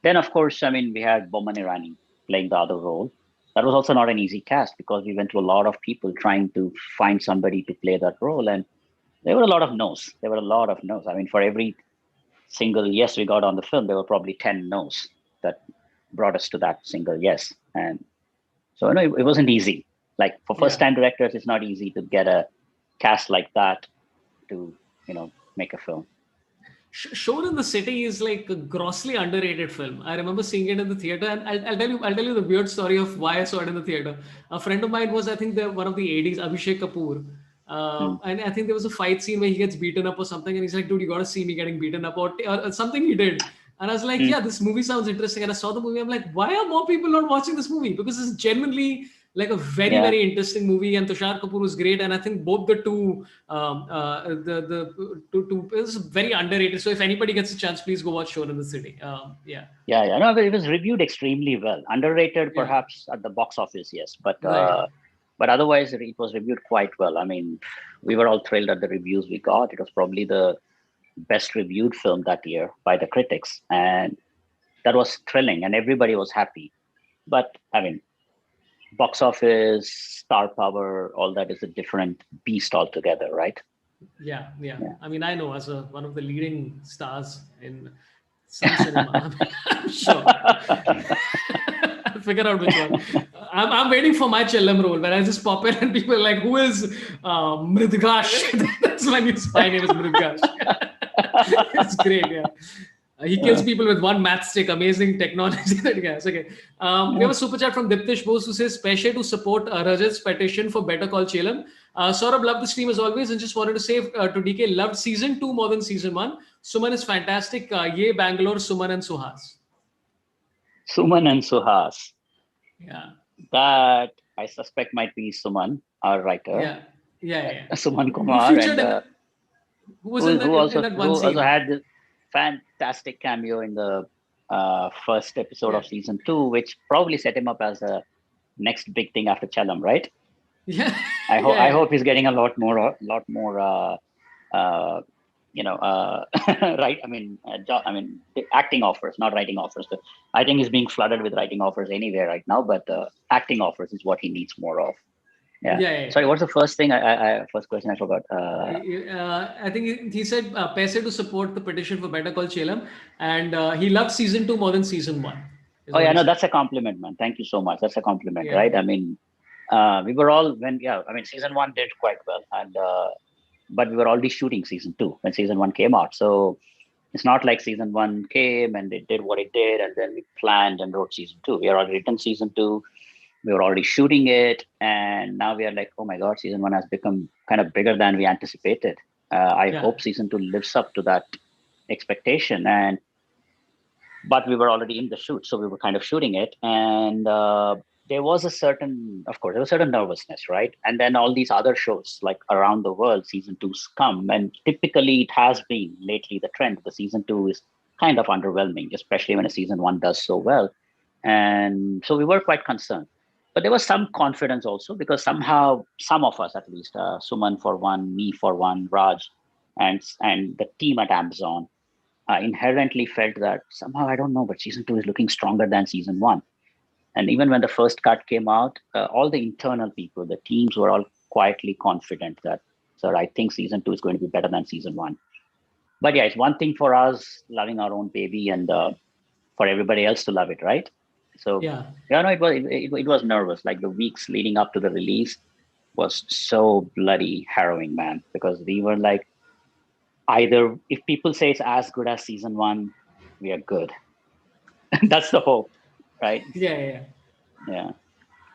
then, of course, I mean, we had Boman Irani playing the other role. That was also not an easy cast because we went to a lot of people trying to find somebody to play that role. And there were a lot of no's. There were a lot of no's. I mean, for every single yes we got on the film, there were probably 10 no's that brought us to that single yes. And so, it wasn't easy. Like for first Yeah. time directors, it's not easy to get a cast like that to, make a film. Shore in the City is like a grossly underrated film. I remember seeing it in the theater, and I'll tell you the weird story of why I saw it in the theater. A friend of mine was, I think, one of the ADs, Abhishek Kapoor, Mm. and I think there was a fight scene where he gets beaten up or something, and he's like, "Dude, you gotta see me getting beaten up," or something he did. And I was like, Mm. "Yeah, this movie sounds interesting." And I saw the movie. I'm like, "Why are more people not watching this movie?" Because it's genuinely like a very Yeah. very interesting movie, and Tushar Kapoor was great, and I think both the two the is very underrated. So if anybody gets a chance, please go watch Shore in the City. Yeah. Yeah. Yeah. No, but it was reviewed extremely well. Underrated, Yeah. perhaps at the box office, yes. Right. But otherwise, it was reviewed quite well. I mean, we were all thrilled at the reviews we got. It was probably the best reviewed film that year by the critics. And that was thrilling and everybody was happy. But I mean, box office, star power, all that is a different beast altogether, right? Yeah. Yeah. Yeah. I mean, I know as one of the leading stars in some cinema. I'm sure. I'll figure out which one. I'm waiting for my Chellam role where I just pop in and people are like, "Who is Mridgash?" That's my name is Mridgash. It's great. Yeah. He kills people with one matchstick. Amazing technology that guy has. Okay. We have a super chat from Diptish Bose who says, "Peshe to support Rajat's petition for Better Call Chellam." Saurabh loved the stream as always and just wanted to say to DK, loved season 2 more than season 1. Suman is fantastic. Ye Bangalore, Suman and Suhas. Suman and Suhas. Yeah. That I suspect might be Suman, our writer, Yeah. Yeah. Yeah. Yeah. Suman Who Kumar, featured and who was in in that one who also scene? had this fantastic cameo in the first episode Yeah. of season 2, which probably set him up as a next big thing after Chellam, right? Yeah. I Yeah. hope he's getting a lot more right. I mean, acting offers, not writing offers. So I think he's being flooded with writing offers anywhere right now, but acting offers is what he needs more of. Yeah. Yeah. Yeah. Sorry, what's the first thing? First question I forgot. I think he said Paise to support the petition for Better Call Chellam, and he loved season 2 more than season 1, is Oh what yeah, he no, said. that's a compliment, man. Thank you so much. That's a compliment, Yeah. right? I mean, we were all I mean, season 1 did quite well, and but we were already shooting season 2 when season 1 came out. So it's not like season 1 came and it did what it did, and then we planned and wrote season 2. We had already written season 2. We were already shooting it, and now we are like, oh my god, season 1 has become kind of bigger than we anticipated. I Yeah. hope season 2 lives up to that expectation, and but we were already in the shoot, so we were kind of shooting it, and there was a certain, of course, there was a certain nervousness, right? And then all these other shows like around the world, season two's come, and typically it has been lately the trend. The season two is kind of underwhelming, especially when a season one does so well. And so we were quite concerned. But there was some confidence also because somehow some of us, at least, Suman for one, me for one, Raj, and the team at Amazon inherently felt that somehow, I don't know, but season two is looking stronger than season one. And even when the first cut came out, all the internal people, the teams were all quietly confident that, sir, I think season two is going to be better than season one. But yeah, it's one thing for us loving our own baby and for everybody else to love it, right? So Yeah. yeah, no, it was nervous. Like the weeks leading up to the release was so bloody harrowing, man, because we were like, either if people say it's as good as season one, we are good. That's the hope, right? Yeah, yeah, yeah. Yeah.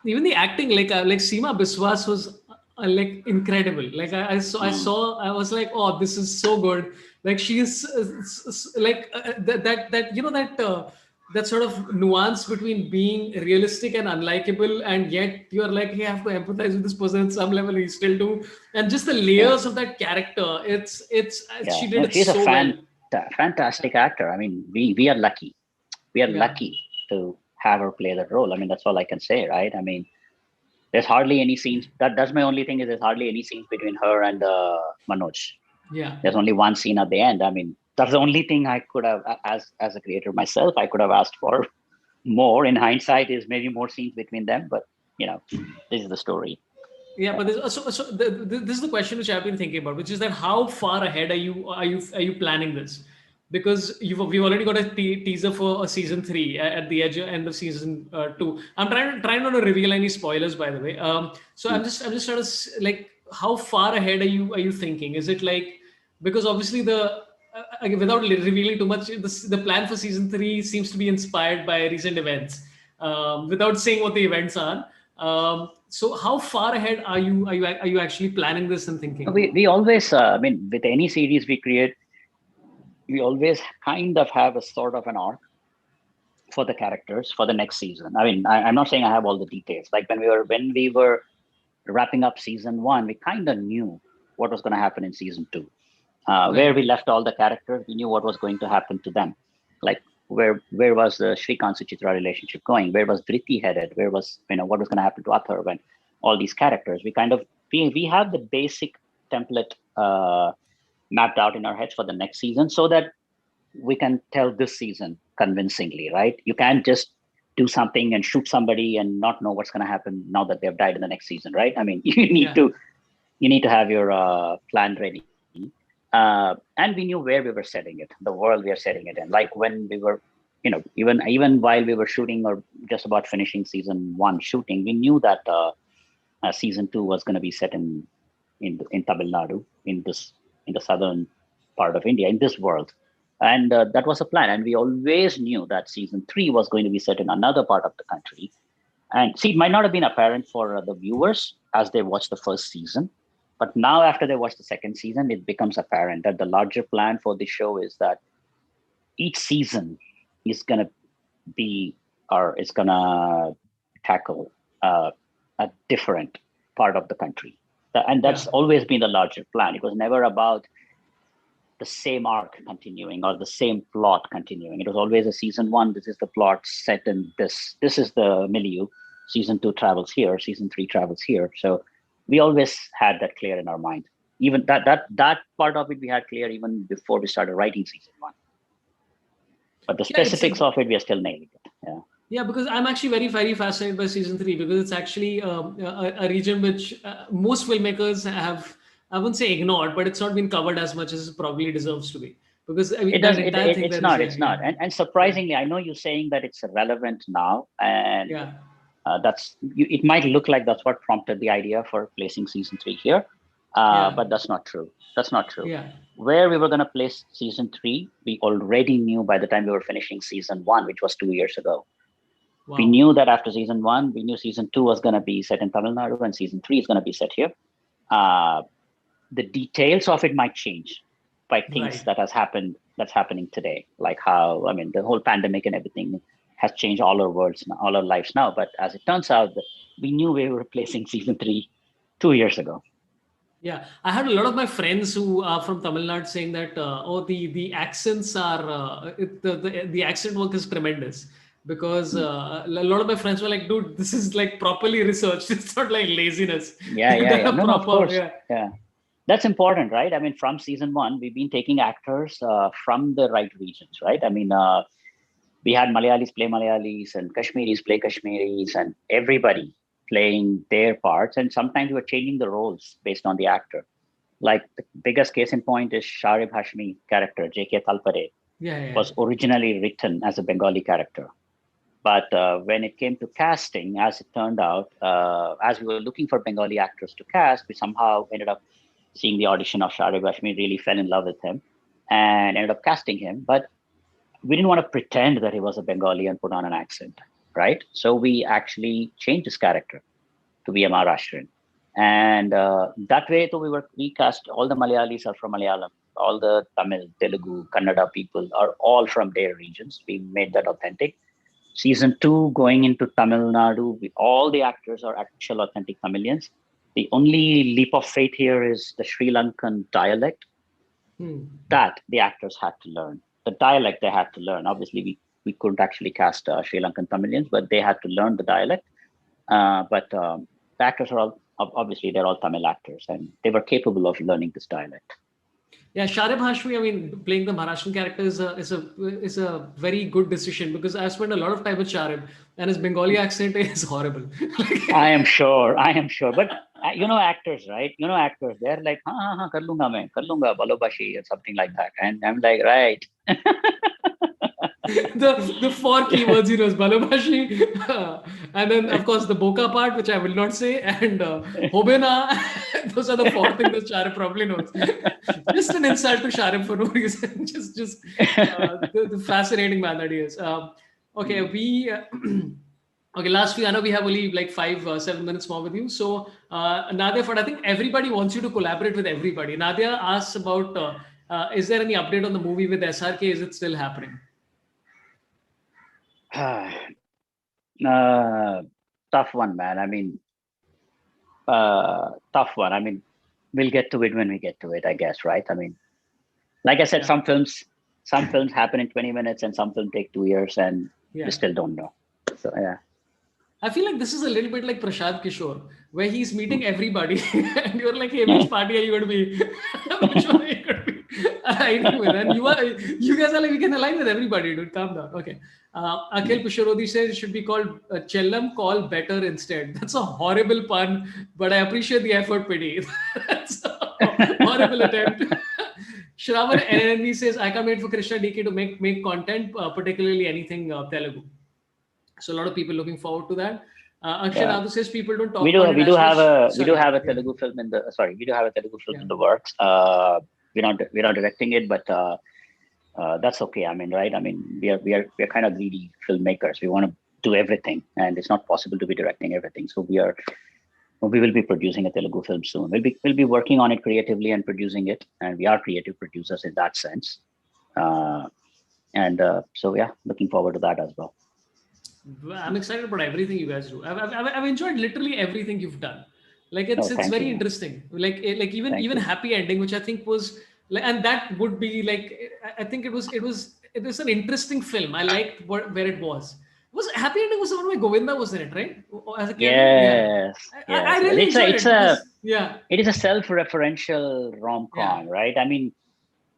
Even the acting, like Seema Biswas was like incredible. Like Mm. I was like, oh, this is so good. Like she is like that you know that sort of nuance between being realistic and unlikable, and yet you're like you have to empathize with this person at some level. You still do, and just the Yeah. layers of that character. It's Yeah. she did No, it she's a so well. fantastic actor. I mean, we are lucky. We are Yeah, lucky to have her play that role. I mean, that's all I can say, right? I mean, there's hardly any scenes. That's my only thing is there's hardly any scenes between her and Manoj. yeah. There's only one scene at the end. I mean, that's the only thing I could have, as a creator myself, I could have asked for more. In hindsight, is maybe more scenes between them, but you know, this is the story. Yeah, but this is the question which I've been thinking about, which is that how far ahead are you planning this? Because we've already got a teaser for a season three at the end of season two. I'm trying not to reveal any spoilers, by the way. So Mm. I'm just trying to like how far ahead are you thinking? Is it like because obviously without revealing too much, the plan for season three seems to be inspired by recent events. Without saying what the events are, so how far ahead are you actually planning this and thinking? We always, I mean, with any series we create, we always kind of have a sort of an arc for the characters for the next season. I mean, I'm not saying I have all the details. Like when we were wrapping up season one, we kind of knew what was going to happen in season two. Where Right. we left all the characters, we knew what was going to happen to them. Like where was the Shrikant Suchitra relationship going? Where was Dhriti headed? Where was what was going to happen to Athar when all these characters? We kind of we have the basic template mapped out in our heads for the next season, so that we can tell this season convincingly, right? You can't just do something and shoot somebody and not know what's going to happen now that they've died in the next season, right? I mean, Yeah. you need to have your plan ready. And we knew where we were setting it, the world we are setting it in. Like when we were, even while we were shooting or just about finishing season one shooting, we knew that season two was going to be set in Tamil Nadu, in the southern part of India, in this world, and that was a plan. And we always knew that season three was going to be set in another part of the country. And see, it might not have been apparent for the viewers as they watched the first season, but now after they watch the second season, it becomes apparent that the larger plan for the show is that each season is going to be or is going to tackle a different part of the country. And Yeah. that's always been the larger plan. It was never about the same arc continuing or the same plot continuing. It was always a season one. This is the plot set in this. This is the milieu. Season two travels here. Season three travels here. So we always had that clear in our mind. Even that part of it we had clear even before we started writing season one. But the Yeah, it's specifics of it, we are still nailing it. Yeah. yeah, because I'm actually very fascinated by season three because it's actually a region which most filmmakers have, I wouldn't say ignored, but it's not been covered as much as it probably deserves to be. Because I It mean, does. that entire thing It's there is, not. yeah, It's yeah, not. And yeah, surprisingly, I know you're saying that it's relevant now, and yeah, it might look like that's what prompted the idea for placing season three here, yeah, but that's not true. That's not true. yeah. Where we were going to place season three, we already knew by the time we were finishing season one, which was 2 years ago. We Wow. knew that after season one, we knew season two was going to be set in Tamil Nadu, and season three is going to be set here. Uh, the details of it might change by things Right. that has happened that's happening today, like how, I mean, the whole pandemic and everything has changed all our worlds, now, all our lives now. But as it turns out, we knew we were replacing season 3 2 years ago. Yeah, I had a lot of my friends who are from Tamil Nadu saying that the accents are the accent work is tremendous because a lot of my friends were like, dude, this is like properly researched. It's not like laziness. You've done a No, of proper, course. Yeah. That's important, right? I mean, from season 1, we've been taking actors from the right regions, right? I mean, we had Malayalis play Malayalis and Kashmiris play Kashmiris and everybody playing their parts. And sometimes we were changing the roles based on the actor. Like the biggest case in point is Sharib Hashmi character, J.K. Talpare, was originally written as a Bengali character. But when it came to casting, as it turned out, as we were looking for Bengali actors to cast, we somehow ended up seeing the audition of Sharib Hashmi, really fell in love with him and ended up casting him. But we didn't want to pretend that he was a Bengali and put on an accent, right? So we actually changed his character to be a Maharashtrian. And that way, we cast all the Malayalis are from Malayalam, all the Tamil, Telugu, Kannada people are all from their regions. We made that authentic. Season 2, going into Tamil Nadu, all the actors are actual authentic Tamilians. The only leap of faith here is the Sri Lankan dialect that the actors had to learn. The dialect they had to learn. Obviously, we couldn't actually cast Sri Lankan Tamilians, but they had to learn the dialect. But the actors are all, obviously, they're all Tamil actors, and they were capable of learning this dialect. Yeah, Sharib Hashmi, I mean, playing the Maharashtrian character is a very good decision because I spent a lot of time with Sharib and his Bengali accent is horrible. I am sure. But actors, right? Actors, they're like, kar lunga, balobashi, or something like that. And I'm like, right. the 4 keywords he knows, balobashi, and then of course the boka part, which I will not say, and hobena. Those are the 4 things that Sharib probably knows. Just an insult to Sharib for no reason. just the fascinating man that he is. Okay, okay, last week, I know we have only like 5-7 minutes more with you. So, Nadia, I think everybody wants you to collaborate with everybody. Nadia asks about, is there any update on the movie with SRK? Is it still happening? Tough one, man. I mean, tough one. I mean, we'll get to it when we get to it, I guess, right? I mean, like I said, some films happen in 20 minutes and some films take 2 years and we still don't know. So, yeah. I feel like this is a little bit like Prashant Kishore, where he's meeting everybody and you're like, hey, which party are you going to be? Which one are you going to be aligning with? And you guys are like, we can align with everybody, dude. Calm down. Okay. Akhil Pisharodi says it should be called Chellam Call Better instead. That's a horrible pun, but I appreciate the effort, Pity. That's a horrible attempt. Shravan NNV says, I can't wait for Krishna DK to make content, particularly anything Telugu. So a lot of people looking forward to that. Akshay Nadu says people don't talk about it. We do have a Telugu film in the works. We're not directing it, but that's okay. I mean, right? I mean, we are kind of greedy filmmakers. We want to do everything, and it's not possible to be directing everything. So we will be producing a Telugu film soon. We'll be working on it creatively and producing it, and we are creative producers in that sense. So yeah, looking forward to that as well. I'm excited about everything you guys do. I've enjoyed literally everything you've done. Like it's very interesting. Like even Happy Ending, which I think was like, and that would be like, I think it was an interesting film. I liked where it was. Was Happy Ending was the one where Govinda was in it, right? As a kid. Yes. I really enjoyed it. It is a self-referential rom-com, right? I mean,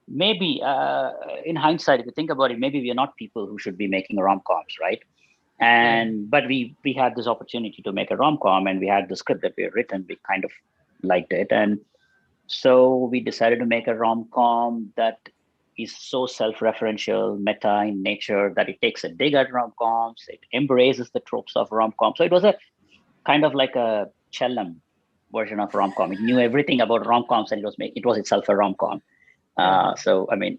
maybe in hindsight, if you think about it, maybe we are not people who should be making rom-coms, right? But we had this opportunity to make a rom-com, and we had the script that we had written. We kind of liked it, and so we decided to make a rom-com that is so self-referential, meta in nature, that it takes a dig at rom-coms. It embraces the tropes of rom-com. So it was a kind of like a Chellam version of rom-com. It knew everything about rom-coms, and it was itself a rom-com. So I mean,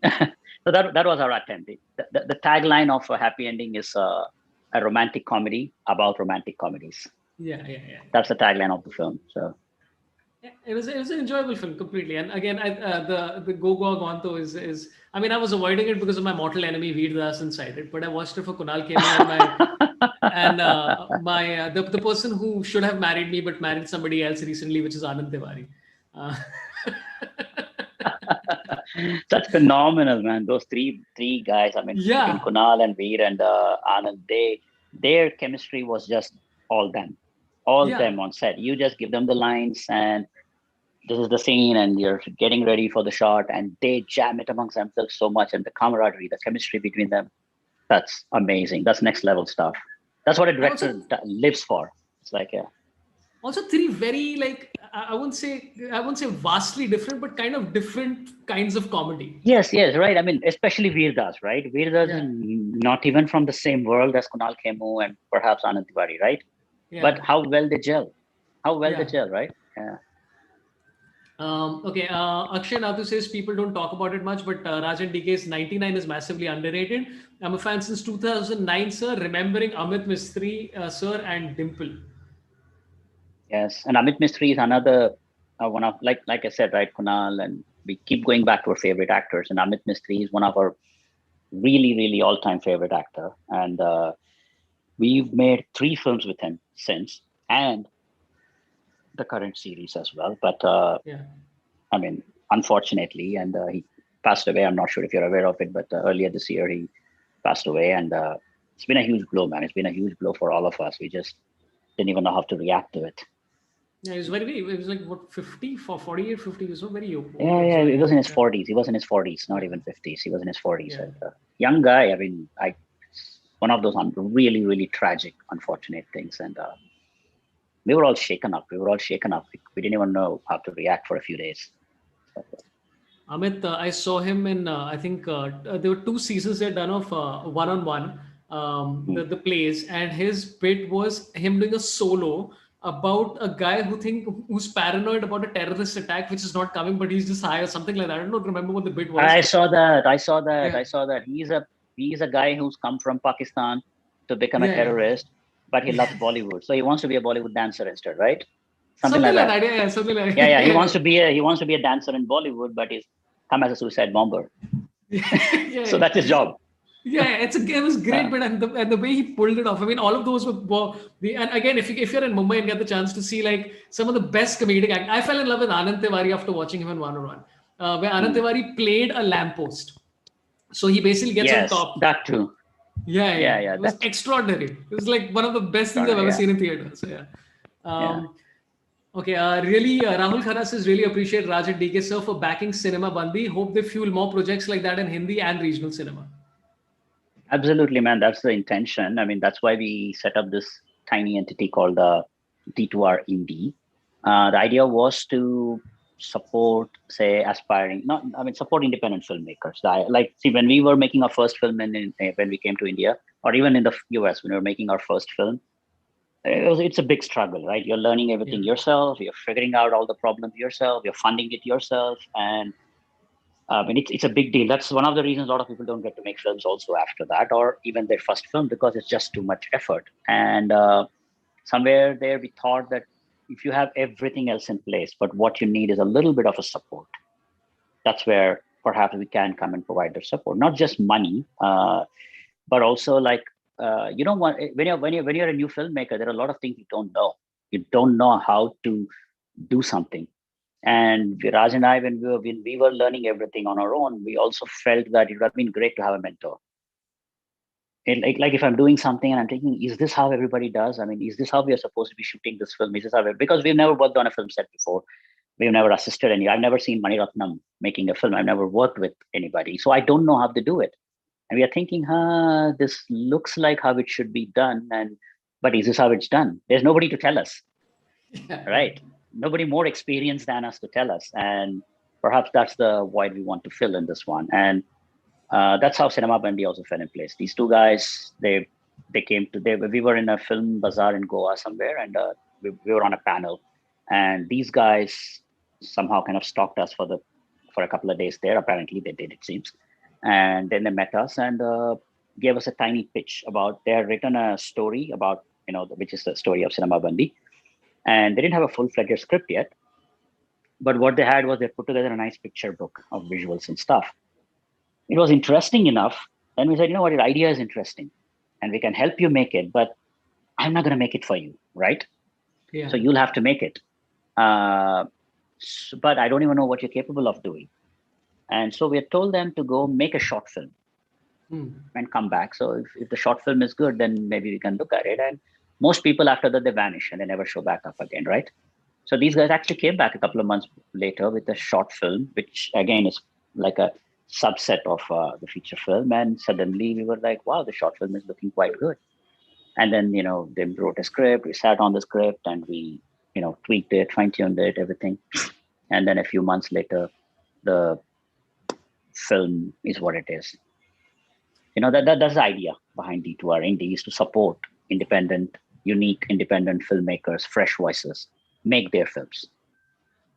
so that was our attempt. The tagline of a Happy Ending is a romantic comedy about romantic comedies. Yeah. That's the tagline of the film. So It was an enjoyable film completely. And again, the Go Go Gonto is I mean, I was avoiding it because of my mortal enemy Veer Das inside it, but I watched it for Kunal Khemu and the person who should have married me but married somebody else recently, which is Anand Tiwari. Uh, That's phenomenal, man. Those three guys. I mean, between yeah, Kunal and Veer and Anand, their chemistry was just all yeah. them on set. You just give them the lines, and this is the scene, and you're getting ready for the shot, and they jam it amongst themselves so much, and the camaraderie, the chemistry between them. That's amazing. That's next level stuff. That's what a And also director lives for. It's like, yeah. also three very like I wouldn't say vastly different, but kind of different kinds of comedy. Yes, yes, right. I mean, especially Veerdas, right? Veerdas is Yeah, not even from the same world as Kunal Khemu and perhaps Anand Tiwari, right? But yeah, how well they gel. How well they yeah. gel, right? Yeah. Okay, Akshay Nathu says people don't talk about it much, but Rajan DK's 99 is massively underrated. I'm a fan since 2009, sir. Remembering Amit Mistry, sir, and Dimple. Yes. And Amit Mistry is another one of, like I said, right, Kunal, and we keep going back to our favorite actors. And Amit Mistry is one of our really, really all-time favorite actor. And we've made 3 films with him since, and the current series as well. But Yeah. I mean, unfortunately, and he passed away. I'm not sure if you're aware of it, but earlier this year he passed away, and it's been a huge blow, man. It's been a huge blow for all of us. We just didn't even know how to react to it. Yeah, he was he was like, what, 50, for 48, 50. He was not very Yeah, old. yeah, So, he was in his yeah, 40s. He was in his 40s, not yeah, even 50s. He was in his 40s. yeah. And, young guy. I mean, one of those really, really tragic, unfortunate things. And we were all shaken up. We were all shaken up. We didn't even know how to react for a few days. So, Amit, I saw him in, I think there were 2 seasons they'd done of One on One, hmm. the plays, and his bit was him doing a solo about a guy who's paranoid about a terrorist attack, which is not coming, but he's just high or something like that. I don't remember what the bit was. I saw that. I saw that. Yeah, I saw that. He's a guy who's come from Pakistan to become a yeah, terrorist, but he yeah. loves Bollywood. So he wants to be a Bollywood dancer instead, right? Something Something like like that. that. Yeah, yeah, something like Yeah, yeah. yeah, He wants to be a dancer in Bollywood, but he's come as a suicide bomber. yeah, So yeah. that's his job. Yeah, it was great, Uh, but and the way he pulled it off. I mean, all of those were the and again, if you're in Mumbai and get the chance to see like some of the best comedic act, I fell in love with Anand Tiwari after watching him in One on One, where Anand hmm. Tiwari played a lamppost. So he basically gets on Yes, top. that too. Yeah, yeah, Yeah, yeah. yeah. It was That's extraordinary. It was like one of the best things I've ever yeah, seen in theater. So yeah. yeah. Um, okay, really, Rahul Khanna says really appreciate Raj and DK sir for backing Cinema Bandi. Hope they fuel more projects like that in Hindi and regional cinema. Absolutely, man. That's the intention. I mean, that's why we set up this tiny entity called the D2R Indie. The idea was to support, say, aspiring, not, I mean, support independent filmmakers. Like, see, when we were making our first film when we came to India, or even in the US, when we were making our first film, it's a big struggle, right? You're learning Yeah. everything yourself. You're figuring out all the problems yourself. You're funding it yourself. And I mean, it's a big deal. That's one of the reasons a lot of people don't get to make films also after that, or even their first film, because it's just too much effort. And somewhere there, we thought that if you have everything else in place, but what you need is a little bit of a support, that's where perhaps we can come and provide the support, not just money, but also like you don't want when you're a new filmmaker, there are a lot of things you don't know. You don't know how to do something. And Raj and I, when we were learning everything on our own, we also felt that it would have been great to have a mentor. Like if I'm doing something and I'm thinking, is this how everybody does? I mean, is this how we are supposed to be shooting this film? Is this how because we've never worked on a film set before. We've never assisted any. I've never seen Mani Ratnam making a film. I've never worked with anybody. So I don't know how to do it. And we are thinking, this looks like how it should be done. But is this how it's done? There's nobody to tell us, Yeah, yeah. right? Nobody more experienced than us to tell us. And perhaps that's the void we want to fill in this one. And that's how Cinema Bandi also fell in place. These two guys, they came to we were in a film bazaar in Goa somewhere, and we were on a panel, and these guys somehow kind of stalked us for a couple of days there. Apparently, they did, it seems, and then they met us and gave us a tiny pitch about they had written a story about which is the story of Cinema Bandi, and they didn't have a full-fledged script yet, But what they had was they put together a nice picture book of visuals and stuff. It was interesting enough. Then we said, you know what, your idea is interesting and we can help you make it, but I'm not going to make it for you, right? Yeah. So you'll have to make it. But I don't even know what you're capable of doing. And so we had told them to go make a short film and come back. So if the short film is good, then maybe we can look at it. And most people after that, they vanish and they never show back up again, right? So these guys actually came back a couple of months later with a short film, which again is like a subset of the feature film. And suddenly we were like, wow, the short film is looking quite good. And then, they wrote a script, we sat on the script and we, tweaked it, fine-tuned it, everything. And then a few months later, the film is what it is. That's the idea behind D2R Indie, is to support unique independent filmmakers, fresh voices, make their films.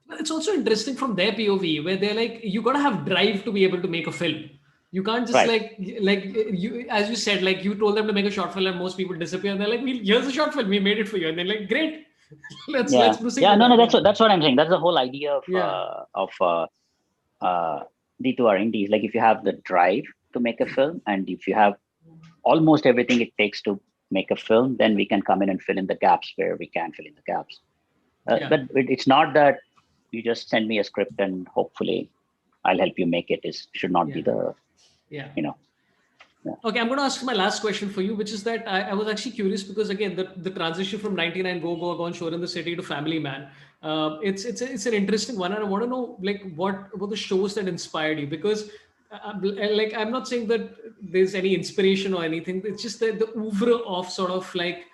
But it's also interesting from their POV, where they're like, you gotta have drive to be able to make a film. You can't just Right. like you, as you said, like you told them to make a short film and most people disappear and they're like, here's a short film, we made it for you. And they're like, great, let's proceed with No, that. that's what I'm saying. That's the whole idea of Yeah. D2R Indie. Is like, if you have the drive to make a film and if you have almost everything it takes to make a film, then we can come in and fill in the gaps where we can fill in the gaps. But it's not that you just send me a script and hopefully I'll help you make it. Should not be the, Yeah. Yeah. Okay, I'm going to ask my last question for you, which is that I was actually curious because again, the transition from 99 Go Go Gone Shore in the City to Family Man, it's an interesting one, and I want to know like what were the shows that inspired you, because like I'm not saying that there's any inspiration or anything. It's just that the oeuvre of sort of like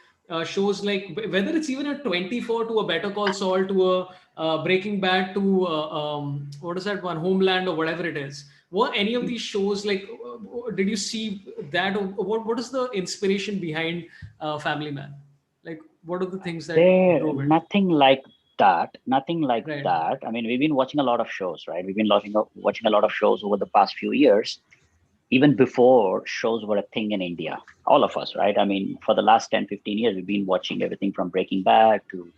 shows, like whether it's even a 24 to a Better Call Saul to a Breaking Bad to what is that one, Homeland, or whatever it is. Were any of these shows like? Did you see that? Or what is the inspiration behind Family Man? Like, what are the things that drove it? Nothing like that. Right. I mean, we've been watching a lot of shows, right? We've been watching a lot of shows over the past few years, even before shows were a thing in India. All of us, right? I mean, for the last 10, 15 years, we've been watching everything from Breaking Bad to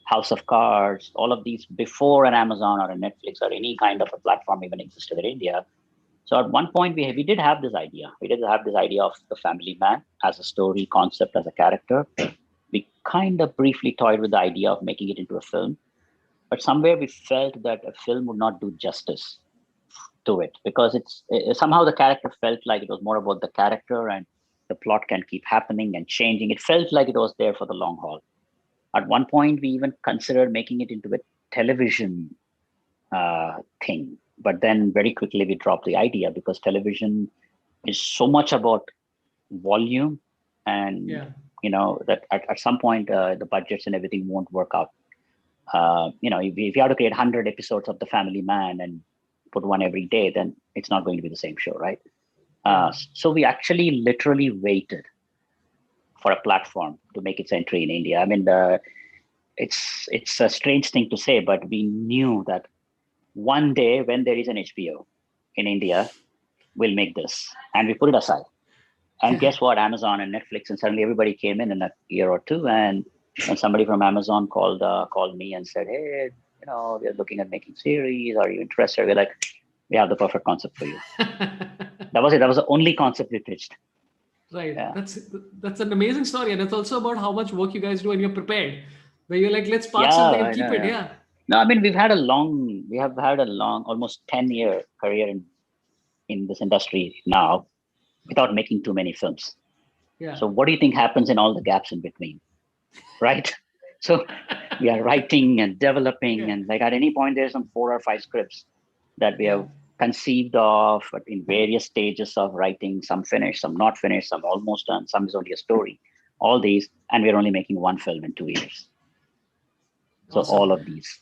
House of Cards, all of these before an Amazon or a Netflix or any kind of a platform even existed in India. So at one point, we did have this idea. We did have this idea of the Family Man as a story concept, as a character. We kind of briefly toyed with the idea of making it into a film, but somewhere we felt that a film would not do justice to it, because somehow the character felt like it was more about the character and the plot can keep happening and changing. It felt like it was there for the long haul. At one point, we even considered making it into a television thing, but then very quickly we dropped the idea because television is so much about volume, and that at some point the budgets and everything won't work out. If you have to create 100 episodes of The Family Man and put one every day, then it's not going to be the same show, right? So we actually literally waited for a platform to make its entry in India. I mean, it's a strange thing to say, but we knew that one day when there is an HBO in India, we'll make this, and we put it aside. And guess what? Amazon and Netflix and suddenly everybody came in a year or two, and somebody from Amazon called me and said, "Hey, we're looking at making series. Are you interested?" We're like, "We have the perfect concept for you." That was it. That was the only concept we pitched. Right. Yeah. That's an amazing story, and it's also about how much work you guys do and you're prepared. Where you're like, let's park something and keep it. Yeah. No, I mean, we have had a long, almost 10-year career in this industry now, without making too many films. Yeah. So what do you think happens in all the gaps in between? Right? So we are writing and developing, and like at any point there's some 4 or 5 scripts that we have conceived of in various stages of writing, some finished, some not finished, some almost done, some is only a story, all these, and we're only making one film in 2 years. So awesome. All of these.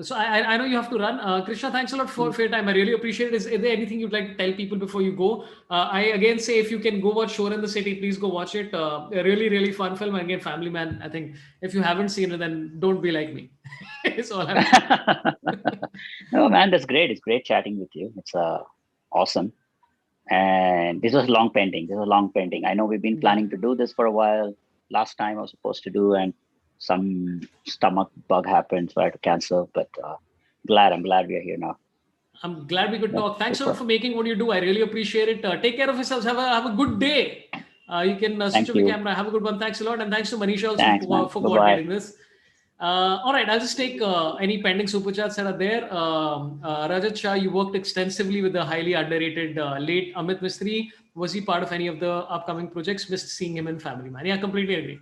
So I know you have to run. Krishna, thanks a lot for your time. I really appreciate it. Is there anything you'd like to tell people before you go? I again say, if you can go watch Shore in the City, please go watch it. A really, really fun film. And again, Family Man, I think if you haven't seen it, then don't be like me. It's all I'm No, man, that's great. It's great chatting with you. It's awesome. And this was long pending. I know we've been planning to do this for a while. Last time I was supposed to do, and some stomach bug happened, so I had to cancel. But I'm glad we are here now. I'm glad we could talk. Thanks a Super. lot for making what you do. I really appreciate it. Take care of yourselves. Have a good day. You can switch Thank off the you. camera. Have a good one. Thanks a lot. And thanks to Manisha also Thanks, man. for Bye-bye. coordinating this. All right, I'll just take any pending super chats that are there. Rajat Shah, you worked extensively with the highly underrated late Amit Mistry. Was he part of any of the upcoming projects? Missed seeing him in Family Man. Yeah, completely agree.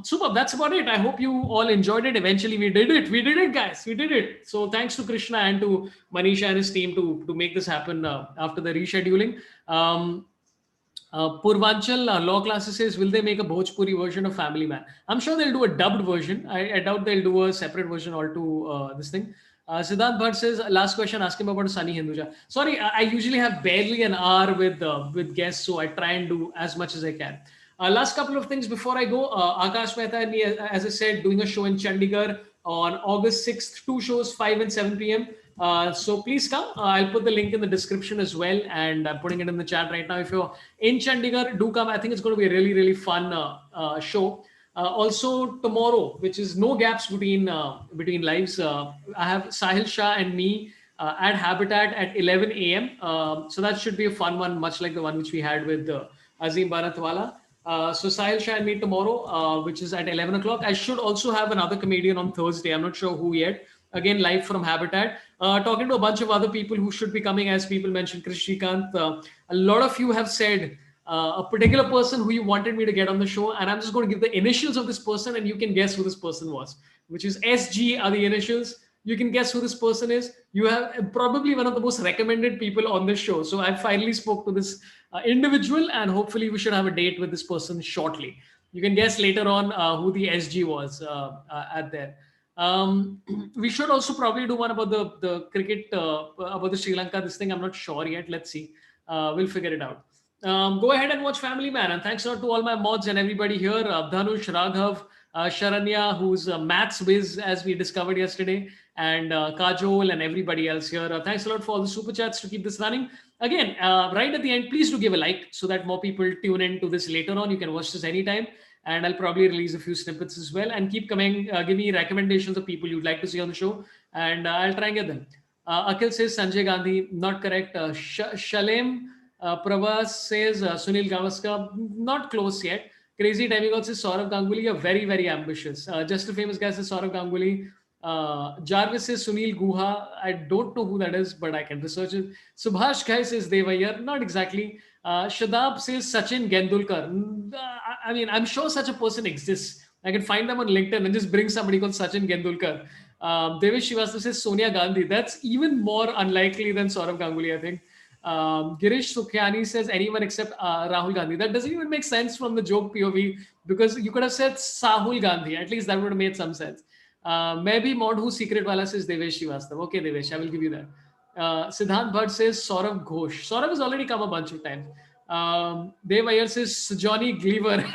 Super. That's about it. I hope you all enjoyed it. Eventually, we did it. We did it, guys. We did it. So thanks to Krishna and to Manisha and his team to make this happen after the rescheduling. Purvanchal Law Classes says, will they make a Bhojpuri version of Family Man? I'm sure they'll do a dubbed version. I doubt they'll do a separate version or to this thing. Siddharth Bhatt says, last question, ask him about Sunny Hinduja. Sorry, I usually have barely an hour with guests, so I try and do as much as I can. Last couple of things before I go. Akash Mehta and me, as I said, doing a show in Chandigarh on August 6th, 2 shows, 5 and 7 p.m. So please come. I'll put the link in the description as well, and I'm putting it in the chat right now. If you're in Chandigarh, do come. I think it's going to be a really, really fun show. Also tomorrow, which is no gaps between lives, I have Sahil Shah and me at Habitat at 11 a.m. So that should be a fun one, much like the one which we had with Azim Bharatwala. So Sahil Shah and me tomorrow, which is at 11 o'clock. I should also have another comedian on Thursday. I'm not sure who yet. Again, live from Habitat. Talking to a bunch of other people who should be coming, as people mentioned, Krishikant. A lot of you have said a particular person who you wanted me to get on the show, and I'm just going to give the initials of this person, and you can guess who this person was, which is SG are the initials. You can guess who this person is. You have probably one of the most recommended people on this show. So I finally spoke to this individual, and hopefully we should have a date with this person shortly. You can guess later on who the SG was at there. We should also probably do one about the cricket, about the Sri Lanka, this thing. I'm not sure yet. Let's see. We'll figure it out. Go ahead and watch Family Man. And thanks a lot to all my mods and everybody here. Dhanush, Raghav, Sharanya, who's maths whiz, as we discovered yesterday, and Kajol and everybody else here. Thanks a lot for all the super chats to keep this running. Again, right at the end, please do give a like so that more people tune in to this later on. You can watch this anytime. And I'll probably release a few snippets as well. And keep coming, give me recommendations of people you'd like to see on the show. And I'll try and get them. Akhil says Sanjay Gandhi, not correct. Shalem Pravas says Sunil Gavaskar, not close yet. Crazy Demigod says Sorabh Ganguly, you're very, very ambitious. Just a famous guy says Sorabh Ganguly. Jarvis says Sunil Guha. I don't know who that is, but I can research it. Subhash Ghai says Devayar. Not exactly. Shadab says Sachin Gendulkar. I mean, I'm sure such a person exists. I can find them on LinkedIn and just bring somebody called Sachin Gendulkar. Devesh Srivastava says Sonia Gandhi. That's even more unlikely than Saurav Ganguly, I think. Girish Sukhyani says anyone except Rahul Gandhi. That doesn't even make sense from the joke POV, because you could have said Sahul Gandhi. At least that would have made some sense. Maybe Modhu Secret Wala says Devesh Srivastava. Okay, Devesh, I will give you that. Siddhant Bhatt says Saurav Ghosh. Saurav has already come a bunch of times. Dev Iyer says Johnny Gleaver.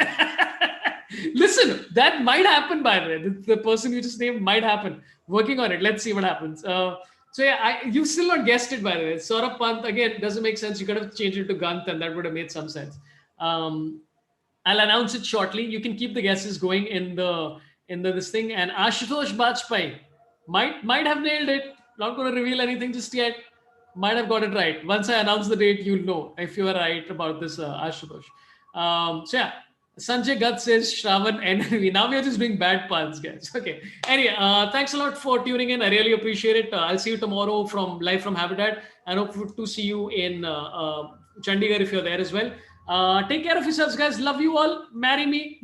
Listen, that might happen, by the way. The person you just named might happen. Working on it. Let's see what happens. So yeah, you've still not guessed it, by the way. Saurabh Pant, again, doesn't make sense. You could have changed it to Gant and that would have made some sense. I'll announce it shortly. You can keep the guesses going in the this thing. And Ashutosh Bajpai might have nailed it. Not going to reveal anything just yet. Might have got it right. Once I announce the date, you'll know if you are right about this, Ashutosh. So yeah, Sanjay Gutt says Shravan NLV. Now we are just doing bad puns, guys. Okay. Anyway, thanks a lot for tuning in. I really appreciate it. I'll see you tomorrow live from Habitat, and hope to see you in Chandigarh if you're there as well. Take care of yourselves, guys. Love you all. Marry me.